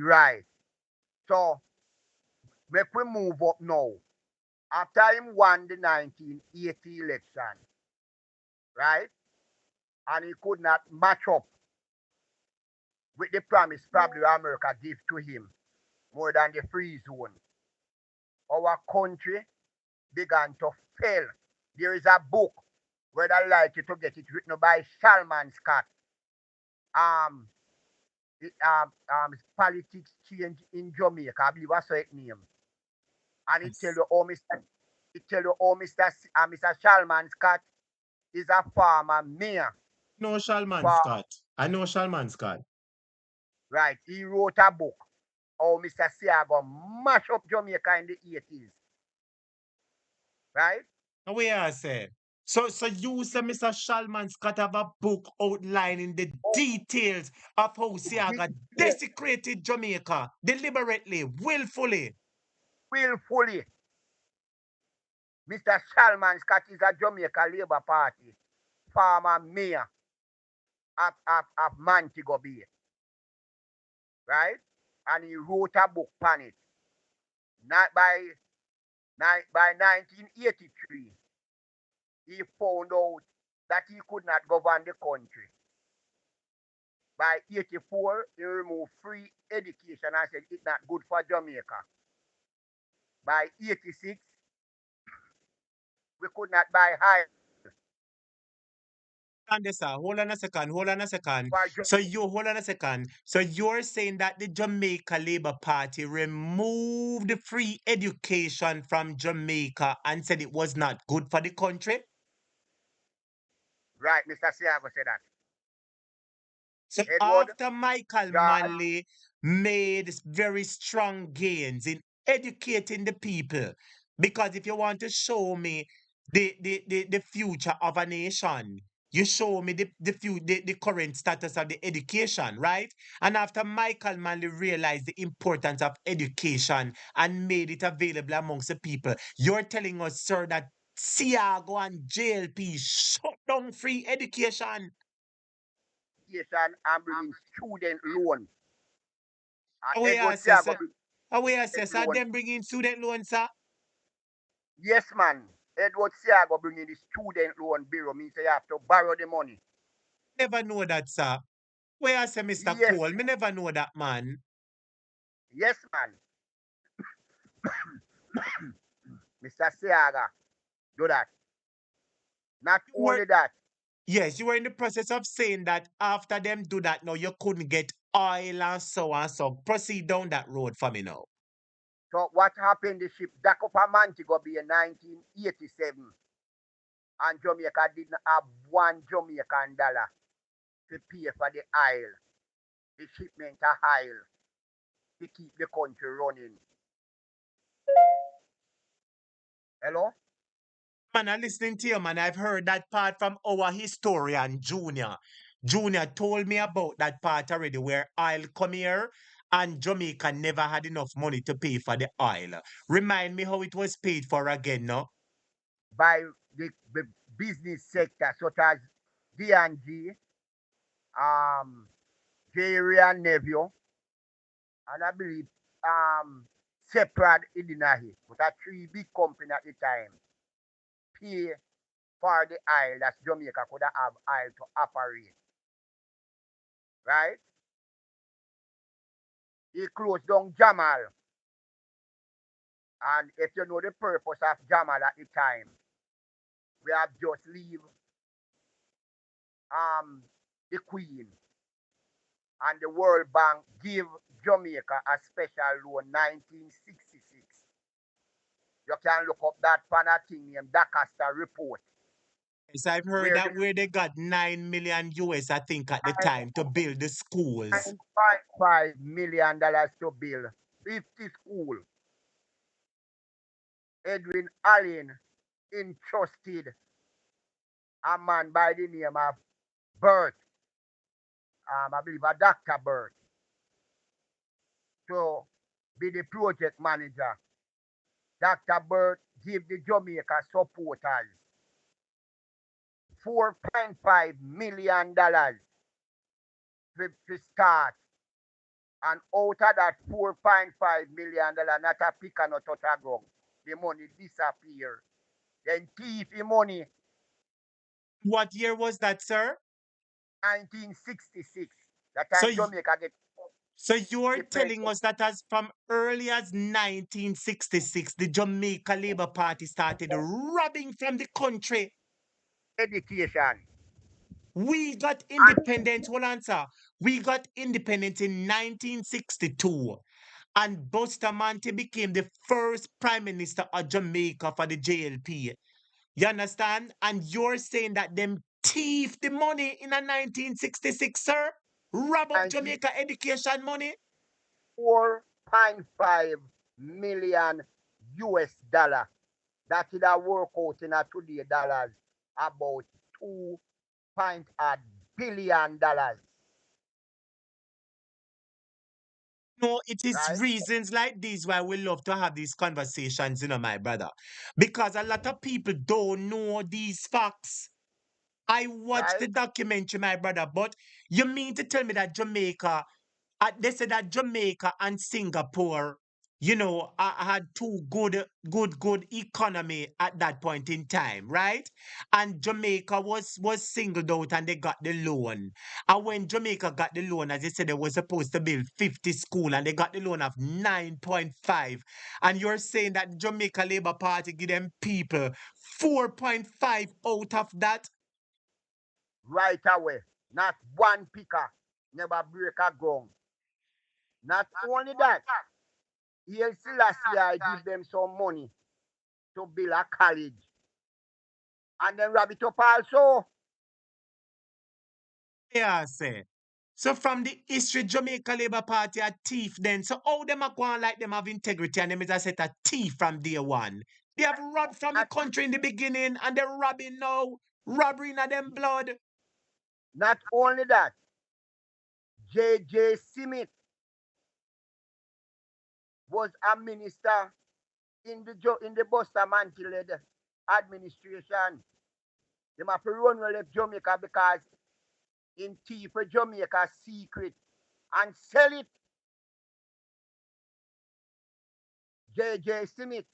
Right. So make we move up now. After him won the 1980 election, right? And he could not match up with the promise probably America gave to him more than the free zone. Our country began to fail. There is a book, whether I like you to get it, written by Salman Scott. Um, Politics Change in Jamaica, I believe that's it name. And it tell Yes. you how Mr. Salman Scott is a farmer mayor. No Shalman For, Scott. I know Shalman Scott. right, he wrote a book how Mr. Siago mash up Jamaica in the 80s. Right? Now we are say. So you say Mr. Shalman Scott have a book outlining the Oh, details of how Siaga detail desecrated Jamaica deliberately, willfully. willfully. Mr. Salman Scott is a Jamaica Labour Party former mayor of Montego Bay, right? And he wrote a book on it. Not by 1983, he found out that he could not govern the country. By 84, he removed free education and said it's not good for Jamaica. By 86, we could not buy high And this, hold on a second, hold on a second. for So you hold on a second. So you're saying that the Jamaica Labour Party removed the free education from Jamaica and said it was not good for the country? right, Mr. Siago said that. So Edward, after Michael George, Manley made very strong gains in educating the people, because if you want to show me the future of a nation, you show me the current status of the education, right? And after Michael Manley realized the importance of education and made it available amongst the people, you're telling us, sir, that Siago and JLP shut down free education. education and bringing student loan. Oh, Edward yes, yes, Siago sir. bring Oh, yes, student yes, sir. loan. Them bringing student loans, sir. Yes, man. Edward Siago bringing the student loan bureau means you have to borrow the money. Never know that, sir. Where I say, Mr. Yes, Cole, me never know that, man. yes, man. Mr. Siaga, do that. Not You were, only that, yes, you were in the process of saying that after them do that now, you couldn't get oil and so and so. Proceed down that road for me now. so what happened, the ship Dakopa Montego Bay in 1987, and Jamaica didn't have $1 to pay for the oil, the shipment of oil, to keep the country running. Hello? Man, I'm listening to you, man. I've heard that part from our historian, Junior. Junior told me about that part already where oil come here and Jamaica never had enough money to pay for the oil. Remind me how it was paid for again, no? By the business sector such as D&G, Jerry and Neville, and I believe separate Idinahi, but a three big company at the time pay for the oil that Jamaica could have oil to operate. Right? He closed down Jamal. And if you know the purpose of Jamal at the time, we have just leave the Queen and the World Bank give Jamaica a special loan 1966. You can look up that pan a thing named Dacaster report. Yes, I've heard Where that where they got 9 million US, I think, at the time to build the schools. $9.5 million to build 50 schools. Edwin Allen entrusted a man by the name of Bert, I believe a Dr. Bert, to be the project manager. Dr. Bert give the Jamaica supporters $4.5 million to start. And out of that $4.5 million, not a pick and not touch a ground. The money disappear. Then thief the money, What year was that, sir? 1966. That So, time Jamaica get so you're telling independent us that as from early as 1966, the Jamaica Labour Party started robbing from the country. education. We got And independence, hold on, sir. We got independence in 1962. And Bustamante became the first prime minister of Jamaica for the JLP. You understand? And you're saying that them thief the money in a 1966, sir? Rob up Jamaica education money? 4.5 million US dollar. That is a work out in a today dollars about 2.8 billion dollars. No, it is Right? reasons like these why we love to have these conversations, my brother. Because a lot of people don't know these facts. I watched the Right? documentary, my brother, but you mean to tell me that Jamaica, they said that Jamaica and Singapore, had two good economy at that point in time, right? And Jamaica was singled out and they got the loan. And when Jamaica got the loan, as they said, they were supposed to build 50 school and they got the loan of 9.5. And you're saying that Jamaica Labour Party give them people 4.5 out of that? Right away. Not one picker. Never break a ground. Not only that, Haile Selassie I give them some money to build a college. And then wrap it up also. Yeah, say. So from the history, Jamaica Labour Party are thief then. So how them are going like them have integrity and them is a set a thief from day one. They have robbed from the Not, country in the beginning and they're robbing now. Robbery in them blood. not only that, J.J. Smith was a minister in the Bustamante-led administration. They have to run well left Jamaica because in thief Jamaica secret and sell it. J.J. Smith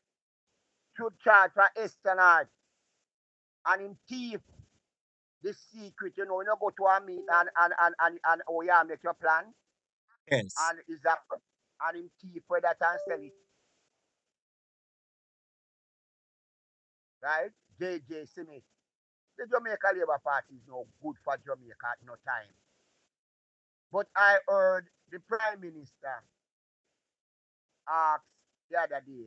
should charge for espionage and in thief the secret, you go to a meet and oh yeah, make your plan Yes. and is that and in thief for that and sell it. Right? J.J. Smith. The Jamaica Labour Party is no good for Jamaica at no time. But I heard the Prime Minister ask the other day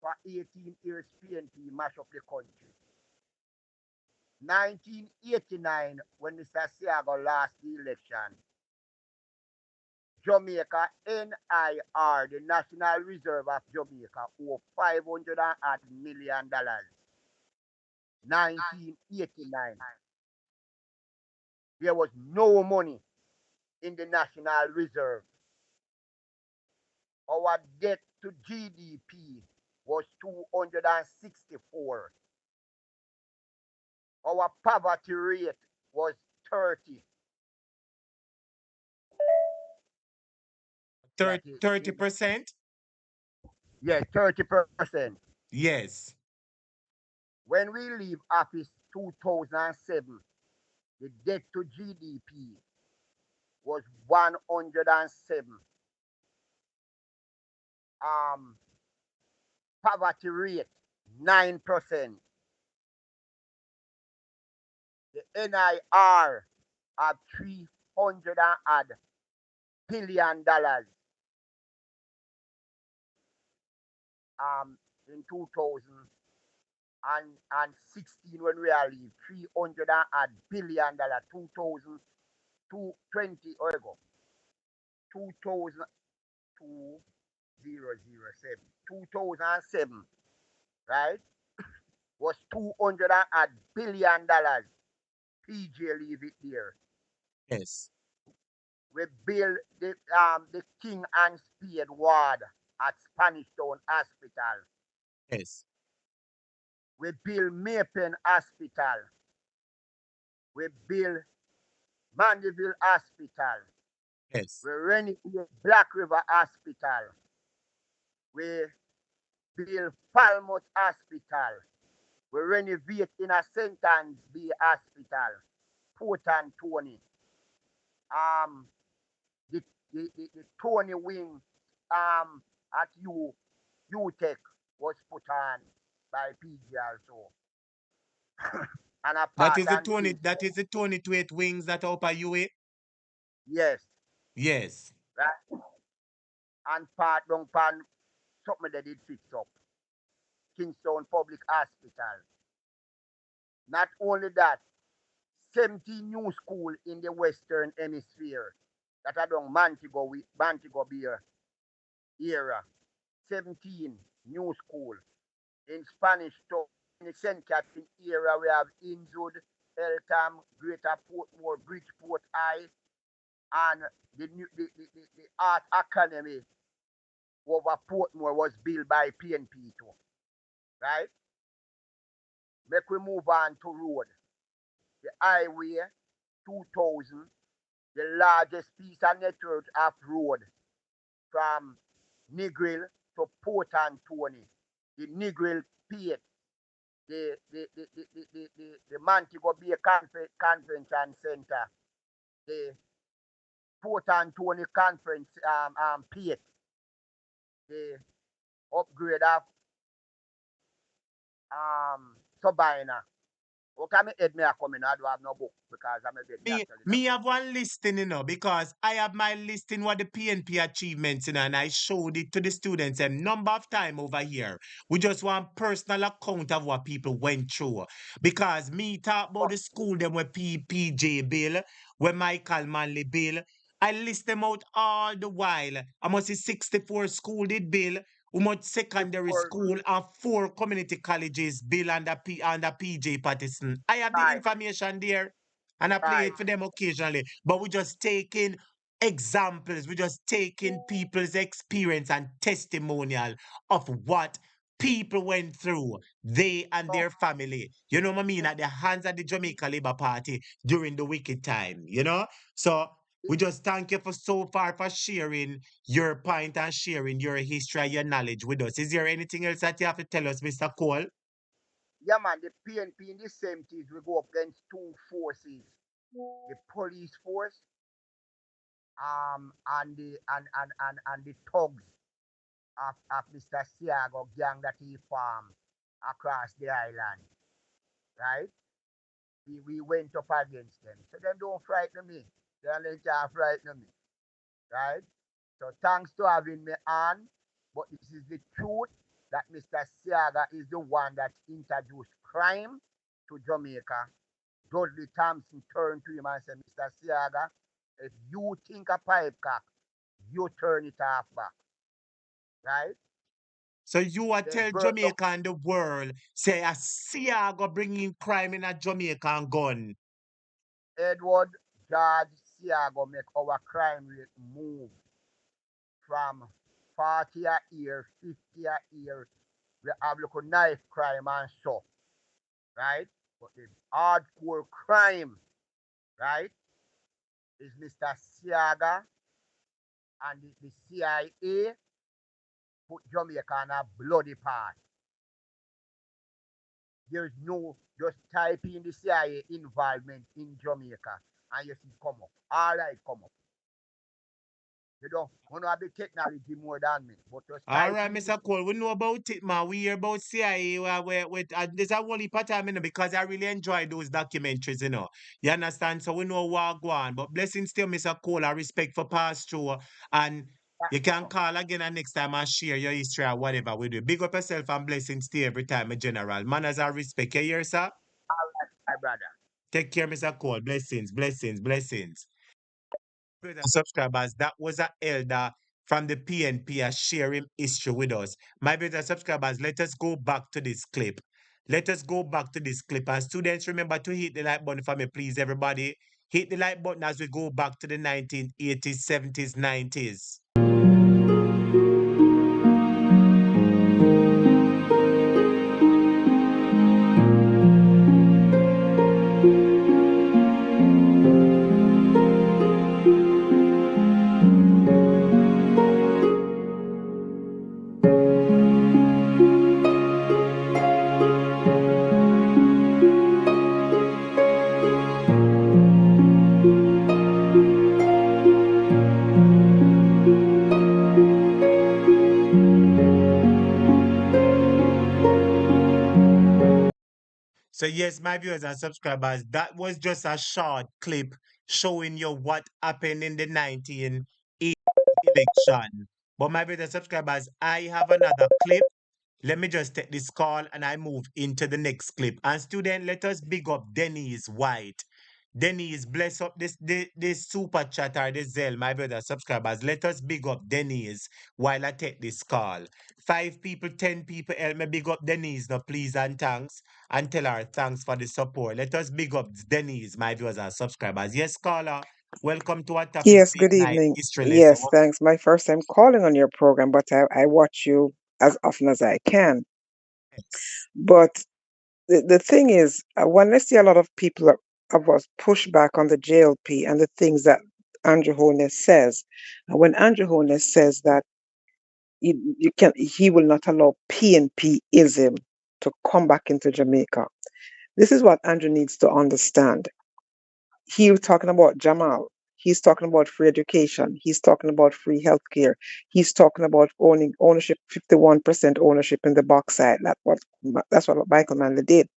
for 18 years PNP mash up the country. 1989, when Mr. Siago lost the election, Jamaica NIR, the National Reserve of Jamaica, owe $500 million. 1989. There was no money in the National Reserve. Our debt to GDP was 264. Our poverty rate was 30. That is, 30%? yes, 30%. Yes. When we leave office 2007, the debt to GDP was 107. Poverty rate 9%. The NIR of $300 billion in 2016 when we are leave $300 billion 2020 or go 2007 right was $200 billion. PJ leave it there. Yes. We build the King and Spade ward at Spanish Town Hospital. Yes. We build Maypen Hospital. We build Mandeville Hospital. Yes. We renovate Black River Hospital. We build Falmouth Hospital. We renovate in a St. Anne's Bay Hospital, Port Anthony. The Tony Wing at UTech was put on by PG also. And a That part is the and 20, piece. that is the 28 wings that up at UA? Yes. Yes. Right? And part down pan something they did fix up. Kingston Public Hospital. Not only that, 70 new school in the Western Hemisphere that are done Montego Bay area. 17 new school. In Spanish Town, in the St. Catherine area, we have Inwood, Eltham, Greater Portmore, Bridgeport High, and the Art Academy over Portmore was built by PNP too. Right? Make we move on to road. The highway 2000, the largest piece of network of road from Negril to Port Anthony. The Negril Pier, the Montego Bay Convention Center, the Port Anthony Conference Pier, the upgrade of Sabina. Okay, me head me a coming. I do have no book because I'm a bit Me have one listing, because I have my listing what the PNP achievements, and I showed it to the students a number of time over here. We just want personal account of what people went through. Because me talk about the school them where PJ bill, where Michael Manley bill. I list them out all the while. I must say 64 school did bill. How much secondary school and 4 community colleges bill under PJ Patterson. I have the information there and I play it for them occasionally. But we're just taking examples, we're just taking people's experience and testimonial of what people went through, they and their family. You know what I mean? At the hands of the Jamaica Labour Party during the wicked time. So we just thank you for so far for sharing your point and sharing your history and your knowledge with us. Is there anything else that you have to tell us, Mr. Cole? Yeah, man, the PNP in the 70s we go up against two forces. The police force and the thugs of Mr. Siago gang that he farmed across the island. Right? We went up against them. So them don't frighten me. They can't frighten me. Right? So thanks to having me on. But this is the truth that Mr. Siaga is the one that introduced crime to Jamaica. Dudley Thompson turned to him and said, Mr. Siaga, if you think a pipe cock you turn it off back, right? So you are Then tell burn up. Jamaica and the world, say a Siago bringing crime in a Jamaica and gun. Edward George Siago make our crime rate move from 40 a year, 50 a year. We have look knife crime and so, right? But the hardcore crime, right, is Mr. Siaga and the CIA put Jamaica on a bloody path. There's no, just type in the CIA involvement in Jamaica and you see come up. All right, come up. You don't have the technology more than me, but just All type right, in Mr. Cole, we know about it, man. We hear about CIA. There's a whole heap of time, because I really enjoy those documentaries, You understand? So we know what go on. But blessings still, Mr. Cole. I respect for pass through. And you can call again and next time and share your history or whatever we do. Big up yourself and blessings stay every time, in general. Manners and respect. You hear, sir? my brother. Take care, Mr. Cole. Blessings, blessings, blessings. Brothers and subscribers, that was an elder from the PNP sharing history with us. My brothers and subscribers, let us go back to this clip. Let us go back to this clip. And students, remember to hit the like button for me, please, everybody. Hit the like button as we go back to the 1980s, 70s, 90s. So yes, my viewers and subscribers, that was just a short clip showing you what happened in the 1980 election. But my viewers and subscribers, I have another clip. Let me just take this call and I move into the next clip. And student, let us big up Denise White. Denise, bless up this super chat or this Zell, my brother subscribers. Let us big up Denise while I take this call. 5 people, 10 people, help me big up Denise, no please and thanks. And tell her thanks for the support. Let us big up Denise, my viewers and subscribers. Yes, caller. Welcome to our topic Yes, good midnight evening. history lesson. Yes, thanks. My first time calling on your program, but I watch you as often as I can. Yes. But the thing is, when I see a lot of people of us push back on the JLP and the things that Andrew Holness says, when Andrew Holness says that he will not allow PNP-ism to come back into Jamaica, this is what Andrew needs to understand. He's talking about Jamal. He's talking about free education. He's talking about free healthcare. He's talking about ownership, 51% ownership in the bauxite. That's what Michael Manley did.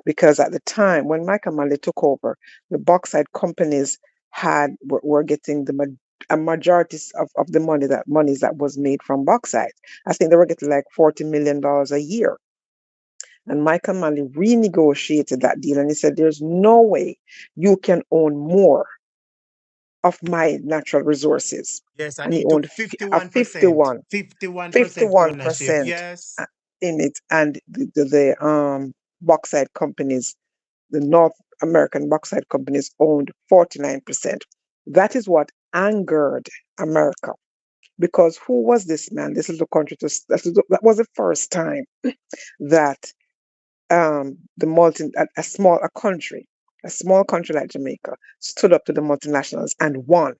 Because at the time when Michael Manley took over, the bauxite companies were getting a majority of the monies that was made from bauxite. I think they were getting like $40 million a year. And Michael Manley renegotiated that deal and he said, there's no way you can own more of my natural resources. Yes, and And he he took owned a 51%. 51% ownership. 51% Yes. in it. And the bauxite companies, the North American bauxite companies owned 49%. That is what angered America. Because who was this man? This little country, that was the first time that a small country like Jamaica stood up to the multinationals and won.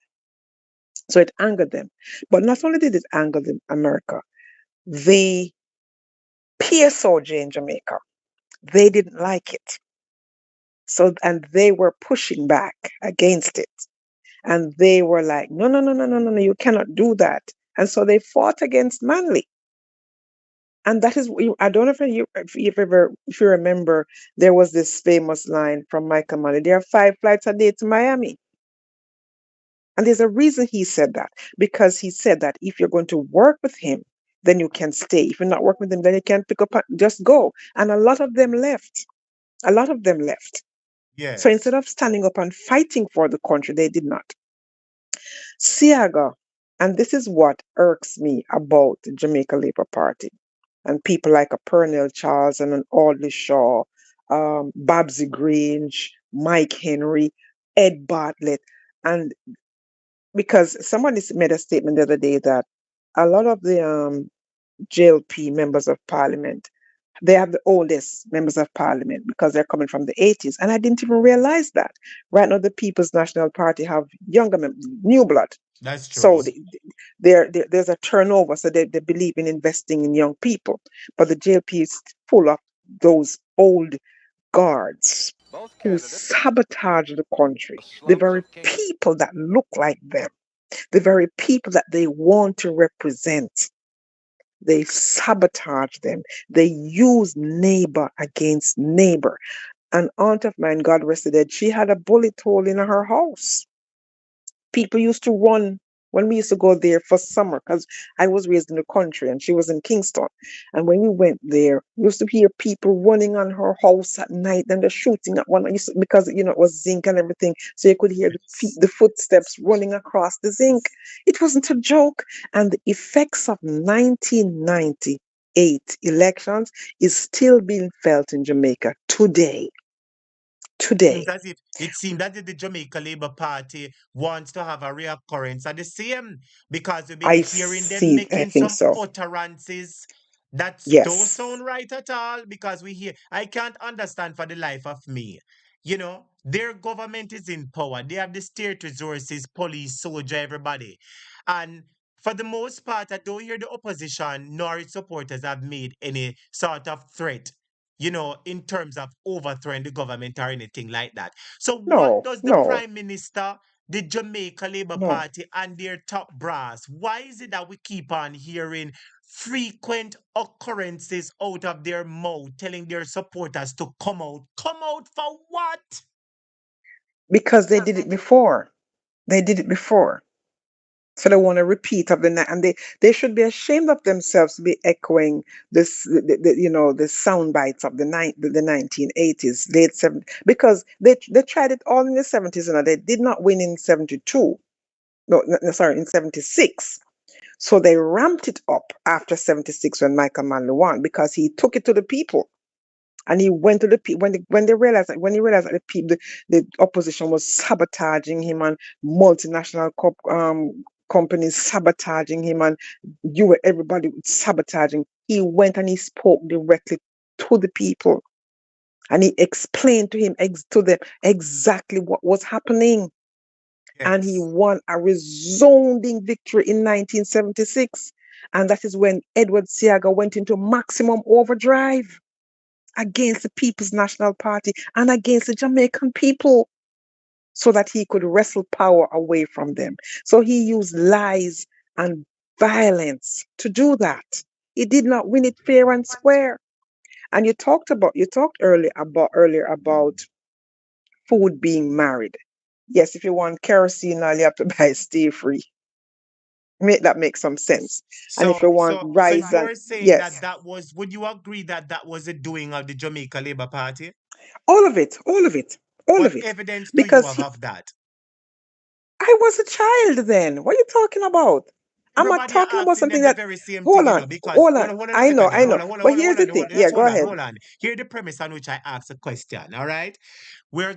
So it angered them. But not only did it anger America, the PSOJ in Jamaica, they didn't like it. So, and they were pushing back against it. And they were like, no, no, no, no, no, no, no, you cannot do that. And so they fought against Manley. And that is, I don't know if you remember, there was this famous line from Michael Manley, there are 5 flights a day to Miami. And there's a reason he said that, because he said that if you're going to work with him, then you can stay. If you're not working with him, then you can pick up and just go. And a lot of them left. A lot of them left. So Yes. instead of standing up and fighting for the country, they did not. Siaga And this is what irks me about the Jamaica Labour Party and people like a Pernell Charles and an Audley Shaw, Babsy Grange, Mike Henry, Ed Bartlett. And because somebody made a statement the other day that a lot of the JLP members of parliament, they have the oldest members of parliament because they're coming from the 80s. And I didn't even realize that. Right now, the People's National Party have younger new blood. That's So true. there's a turnover. So they believe in investing in young people. But the JLP is full of those old guards who sabotage the country. The very people that look like them, the very people that they want to represent, they sabotage them. They use neighbor against neighbor. An aunt of mine, God rest her dead, she had a bullet hole in her house. People used to run when we used to go there for summer because I was raised in the country and she was in Kingston. And when we went there, we used to hear people running on her house at night and they're shooting at one because it was zinc and everything. So you could hear Yes. the footsteps running across the zinc. It wasn't a joke. And the effects of 1998 elections is still being felt in Jamaica today. Seems Today. as if it seems that the Jamaica Labour Party wants to have a reoccurrence of the same because we've been hearing them I making think some so. utterances that don't Yes. sound right at all because we hear I can't understand for the life of me. Their government is in power. They have the state resources, police, soldier, everybody. And for the most part, I don't hear the opposition nor its supporters have made any sort of threat in terms of overthrowing the government or anything like that. So, what No, does the no, Prime Minister, the Jamaica Labour no. Party, and their top brass, why is it that we keep on hearing frequent occurrences out of their mouth telling their supporters to come out? Come out for what? Because they did it before. They did it before. So they want a repeat of the night, and they should be ashamed of themselves to be echoing the sound bites of the 1980s, late 70s, because they tried it all in the 70s, and they did not win in 72. No, sorry, in 76. So they ramped it up after 76 when Michael Manley won because he took it to the people. And he went to the people when he realized that the people, the opposition was sabotaging him and multinational companies sabotaging him and everybody sabotaging. He went and he spoke directly to the people and he explained to them exactly what was happening. And he Yes. won a resounding victory in 1976. And that is when Edward Seaga went into maximum overdrive against the People's National Party and against the Jamaican people so that he could wrestle power away from them. So he used lies and violence to do that. He did not win it fair and square. And you talked earlier about food being married. Yes, if you want kerosene now you have to buy stay free. Make that make some sense. And if So, you want so, so rice and you're saying yes, that would you agree that that was a doing of the Jamaica Labour Party? all of it, all of it, all of What it. evidence do you Because have of that? I was a child then. What are you talking about? I'm not Everybody are talking about asking something them the that. very same thing, Hold on, because hold on. hold on a I know, second, I hold know. on, hold on, But hold on, here's hold the on, thing. just Yeah, go hold on, ahead. hold on. Here the premise on which I asked a question, all right?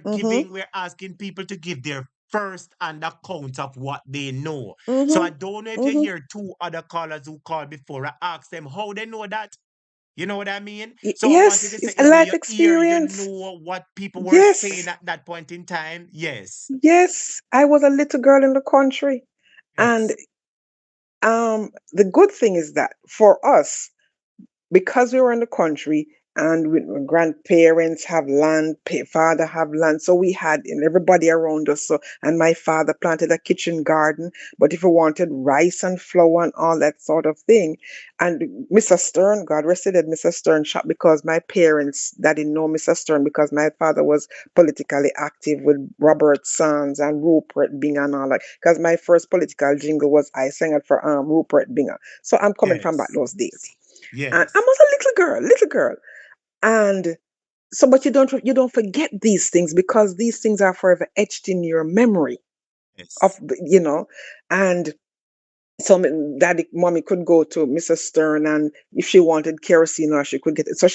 Mm-hmm. We're asking people to give their first and account of what they know. So I Mm-hmm. don't know if you Mm-hmm. hear two other callers who called before. I asked them how they know that. You know what I mean? So I wanted Yes, to say, it's a is when life you hear, you experience. know what people were saying Yes, at that point in time? Yes. yes. I was a little girl in the country, and Yes. the good thing is that for us, because we were in the country and my grandparents have land, father have land, so we had and everybody around us. So and my father planted a kitchen garden. But if we wanted rice and flour and all that sort of thing, and Mr. Stern, God rested it, Mr. Stern shop because my parents that didn't know Mr. Stern because my father was politically active with Robert Sands and Rupert Bingham and all that. Because my first political jingle was I sang it for Rupert Bingham. So I'm coming from back Yes. those days. And I Yes. was a little girl. And so, but you don't forget these things because these things are forever etched in your memory of Yes. and So daddy, mommy could go to Mrs. Stern, and if she wanted kerosene, or she could get it. So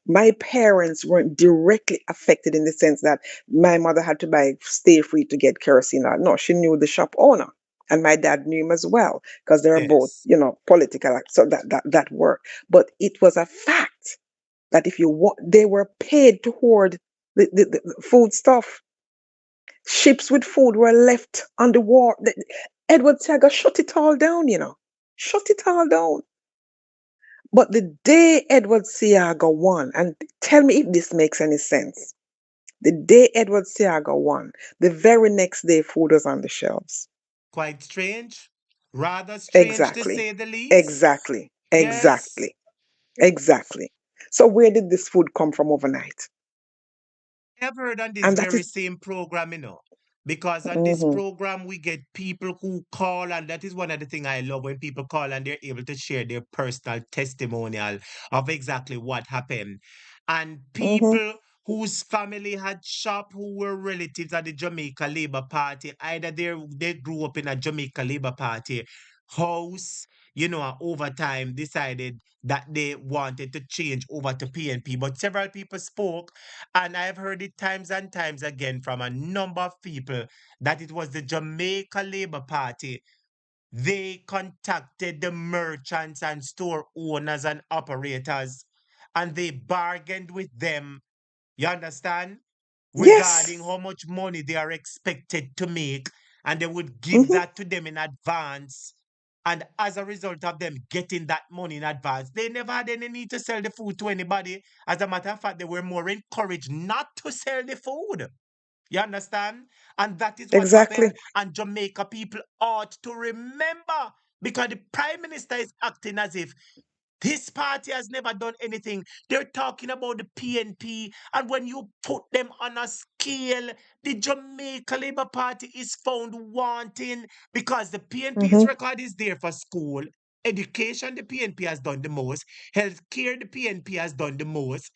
my parents weren't directly affected in the sense that my mother had to buy Stay Free to get kerosene. No, she knew the shop owner, and my dad knew him as well because they were both, Yes. political. So that worked. But it was a fact that if you want, they were paid to hoard the food stuff. Ships with food were left on the wharf. Edward Saga shut it all down. Shut it all down. But the day Edward Seaga won, and tell me if this makes any sense. The day Edward Seaga won, the very next day food was on the shelves. Quite strange. Rather strange to Exactly. say the least. Exactly. Yes. Exactly. Exactly. So where did this food come from overnight? I've heard on this And that very is, same program, because on this mm-hmm, program we get people who call, and that is one of the things I love when people call and they're able to share their personal testimonial of exactly what happened. And mm-hmm, people whose family had shop who were relatives of the Jamaica Labour Party, either they grew up in a Jamaica Labour Party house, and over time decided that they wanted to change over to PNP. But several people spoke, and I've heard it times and times again from a number of people that it was the Jamaica Labour Party. They contacted the merchants and store owners and operators, and they bargained with them, you understand, yes, regarding how much money they are expected to make, and they would give mm-hmm, that to them in advance. And as a result of them getting that money in advance, they never had any need to sell the food to anybody. As a matter of fact, they were more encouraged not to sell the food. You understand? And that is what exactly, happened. And Jamaica people ought to remember, because the Prime Minister is acting as if this party has never done anything. They're talking about the PNP, and when you put them on a scale, the Jamaica Labour Party is found wanting, because the PNP's mm-hmm, record is there for school. Education, the PNP has done the most. Healthcare, the PNP has done the most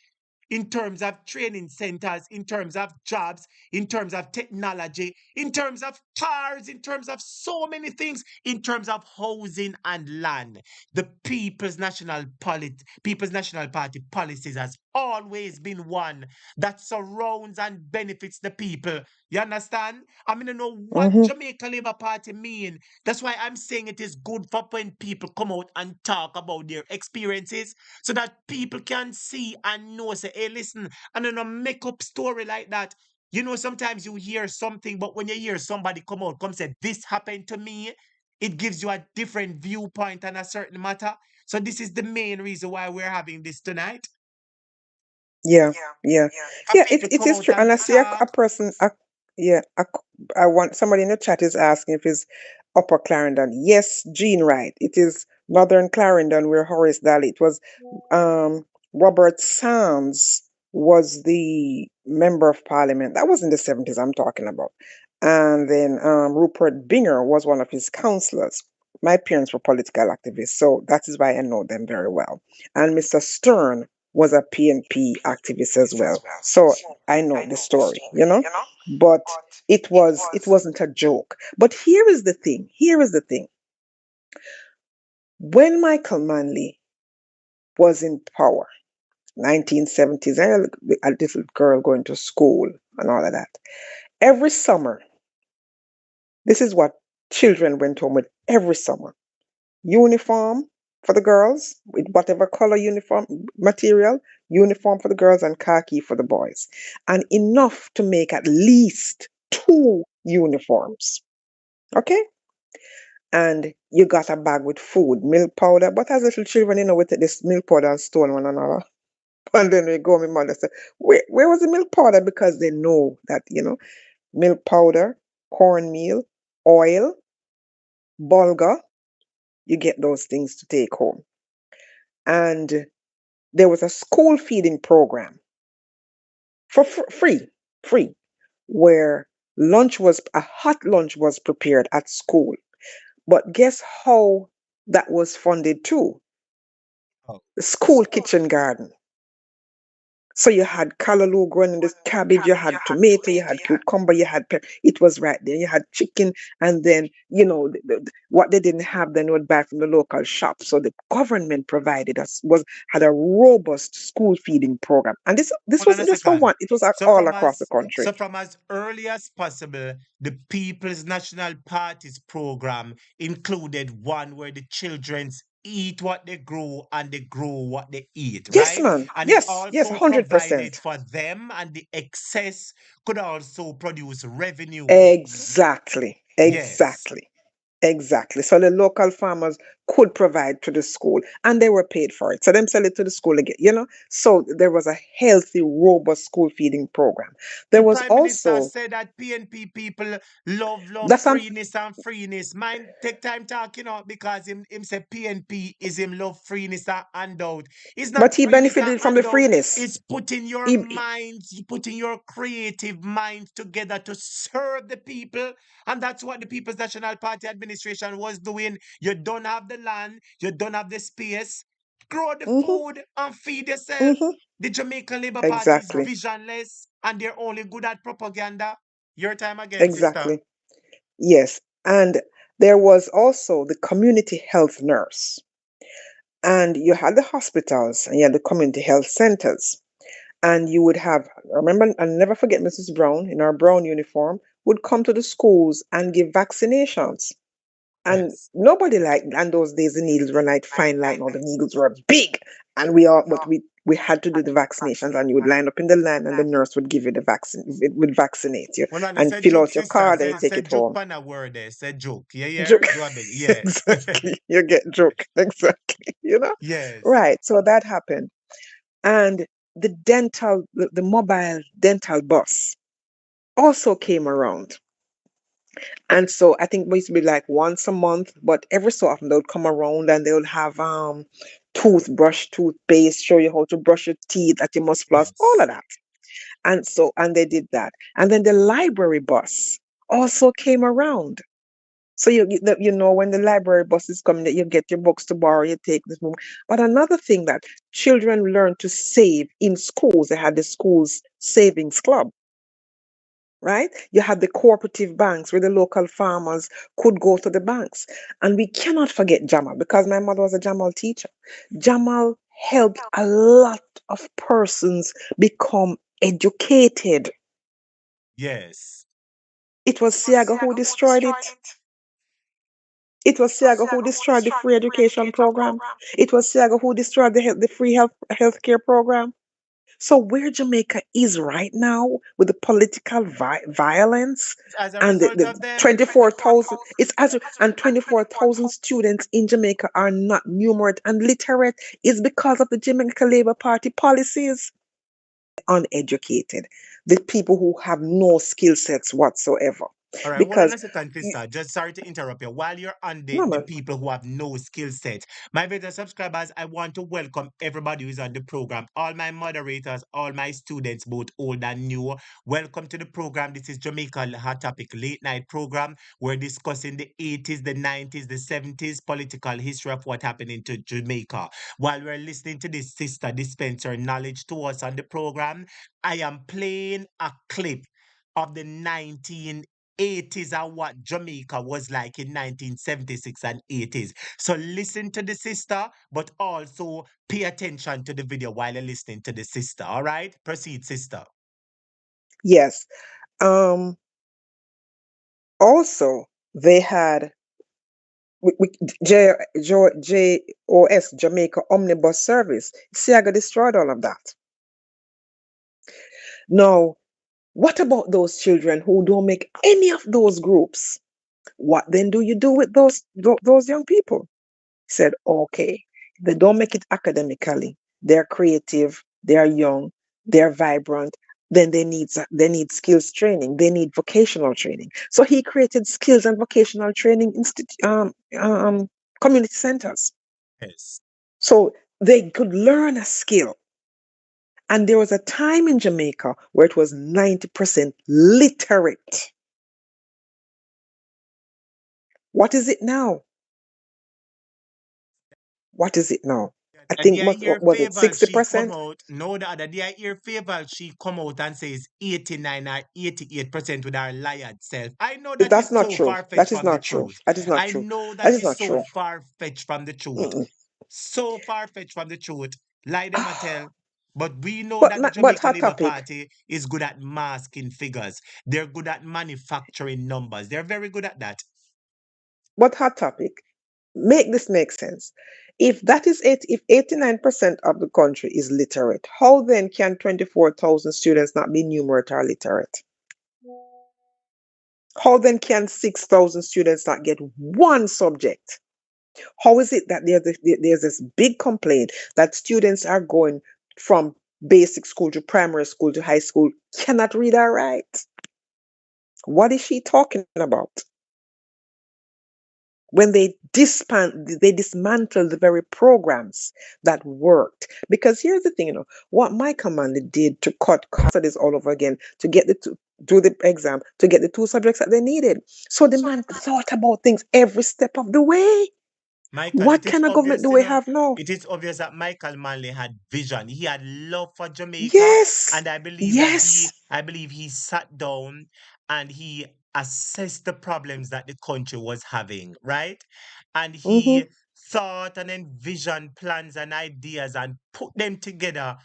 in terms of training centers, in terms of jobs, in terms of technology, in terms of cars, in terms of so many things, in terms of housing and land. The People's National Party policies has always been one that surrounds and benefits the people. You understand? I mean, I know what mm-hmm, Jamaica Labour Party mean. That's why I'm saying it is good for when people come out and talk about their experiences, so that people can see and know, say, hey, listen, and then a make up story like that. Sometimes you hear something, but when you hear somebody come say, this happened to me, it gives you a different viewpoint on a certain matter. So this is the main reason why we're having this tonight. yeah, yeah, For yeah. people It come is out true, and and I see a talk. person. Yeah, I want somebody in the chat is asking if it's Upper Clarendon. Yes, Jean, right. It is Northern Clarendon where Horace Daly. It was um Robert Sands was the member of parliament. That was in the 70s I'm talking about. And then Rupert Binger was one of his councillors. My parents were political activists, so that is why I know them very well. And Mr. Stern was a PNP activist as well. So I know the story. But it wasn't a joke. But here is the thing. Here is the thing. When Michael Manley was in power, 1970s, a little girl going to school and all of that. Every summer, this is what children went home with every summer. Uniform for the girls, with whatever color uniform material, uniform for the girls and khaki for the boys. And enough to make at least 2 uniforms. Okay? And you got a bag with food, milk powder. But as little children, we take this milk powder and stone one another. And then we go, my mother said, where was the milk powder? Because they know that, milk powder, cornmeal, oil, bulgur, you get those things to take home. And there was a school feeding program for free, where a hot lunch was prepared at school. But guess how that was funded too? Oh, The school kitchen garden. So you had callaloo growing in this cabbage, you had tomato, you had cucumber, you had it was right there. You had chicken, and then what they didn't have, then would buy from the local shop. So the government provided us had a robust school feeding program, and this Hold on a wasn't just for second. one; it was So all from across the as country. so from as early as possible, the People's National Party's program included one where the childrens eat what they grow and they grow what they eat, Yes, right? man. And it Yes, yes, also provided 100%. for them, and the excess could also produce revenue. Exactly, Yes. exactly. Exactly. So the local farmers could provide to the school and they were paid for it. So them sell it to the school again. So there was a healthy, robust school feeding program. There The was Prime Minister also said that PNP people love that's freeness and freeness. Mind take time talk, because him say PNP is him love freeness and handout. It's not but he freeness and benefited from the handout. freeness. It's putting your He, minds, putting your creative minds together to serve the people. And that's what the People's National Party administration was doing. You don't have the land, you don't have the space. Grow the hmm food and feed yourself. hmm The Jamaican Labour Party is exactly, visionless and they're only good at propaganda. Your time again, sister. exactly. Yes. And there was also the community health nurse. And you had the hospitals and you had the community health centers. And you would have, I remember, I'll never forget Mrs. Brown in our brown uniform would come to the schools and give vaccinations. And Yes. nobody liked, and those days the needles were like fine like now, the needles were big. And we had to do the vaccinations, and you would line up in the line and the nurse would give you the vaccine, it would vaccinate you Well, no, and say fill joke, out your sister. card and you Say, take say it joke home. pan a word there. Say joke. Yeah, yeah. Joke. Do a bit. Yeah. Exactly. You get joke. Exactly. Yes. Right. So that happened. And the mobile dental bus also came around. And so I think it used to be like once a month, but every so often they would come around and they would have toothbrush, toothpaste, show you how to brush your teeth, that you must floss, all of Yes. that. And they did that. And then the library bus also came around. So when the library bus is coming, that you get your books to borrow, you take this move. But another thing that children learn to save in schools, they had the schools savings club, right? You had the cooperative banks where the local farmers could go to the banks. And we cannot forget Jamal because my mother was a Jamal teacher. Jamal helped a lot of persons become educated. Yes. It was Siaga who destroyed it. It was Siaga who destroyed the free education program. It was Siaga who destroyed the free healthcare program. So where Jamaica is right now with the political violence As a and result the of them. 24,000 and 24,000 students in Jamaica are not numerate and literate is because of the Jamaica Labour Party policies. Uneducated, the people who have no skill sets whatsoever. All right, hold on Because a second, sister. Just sorry to interrupt you. While you're on no the man, people who have no skill set, my better subscribers, I want to welcome everybody who's on the program. All my moderators, all my students, both old and new. Welcome to the program. This is Jamaica Hot Topic Late Night Program. We're discussing the 80s, the 90s, the 70s, political history of what happened into Jamaica. While we're listening to this sister dispenser knowledge to us on the program, I am playing a clip of the 1980s and what Jamaica was like in 1976 and 80s. So listen to the sister, but also pay attention to the video while you're listening to the sister. All right? Proceed, sister. yes. Um Also they had JOS, Jamaica Omnibus Service. Siaga destroyed all of that. Now, what about those children who don't make any of those groups? What then do you do with those young people? He said, okay, they don't make it academically. They're creative, they're young, they're vibrant. Then they need skills training. They need vocational training. So he created skills and vocational training community centers. Yes. So they could learn a skill. And there was a time in Jamaica where it was 90% literate. What is it now? What is it now? I And think the I hear what was it, Favor, she come 60%? out. No, the other day I hear Favor, she come out and says 89 or 88% with her liar self. I know that That's is not so true. far fetched That is from the not true. truth. That is not I true. know That that is is not so true. far fetched from the truth. Mm-mm. So far fetched from the truth. Lie them a tell. But we know But that the but Jamaica hot Labour topic. Party is good at masking figures. They're good at manufacturing numbers. They're very good at that. But hot topic. Make this make sense. If that is it, if 89% of the country is literate, how then can 24,000 students not be numerate or literate? How then can 6,000 students not get one subject? How is it that there's this big complaint that students are going from basic school to primary school to high school, cannot read or write? What is she talking about? When they dismantle the very programs that worked. Because here's the thing, what my commander did to cut studies all over again, to get do the exam, to get the two subjects that they needed. So the man thought about things every step of the way. Michael, What it is kind of government obvious, do we have now? it is obvious that Michael Manley had vision. He had love for Jamaica, Yes. and I believe that Yes. I believe he sat down and he assessed the problems that the country was having, right? And Mm-hmm. he thought and envisioned plans and ideas and put them together,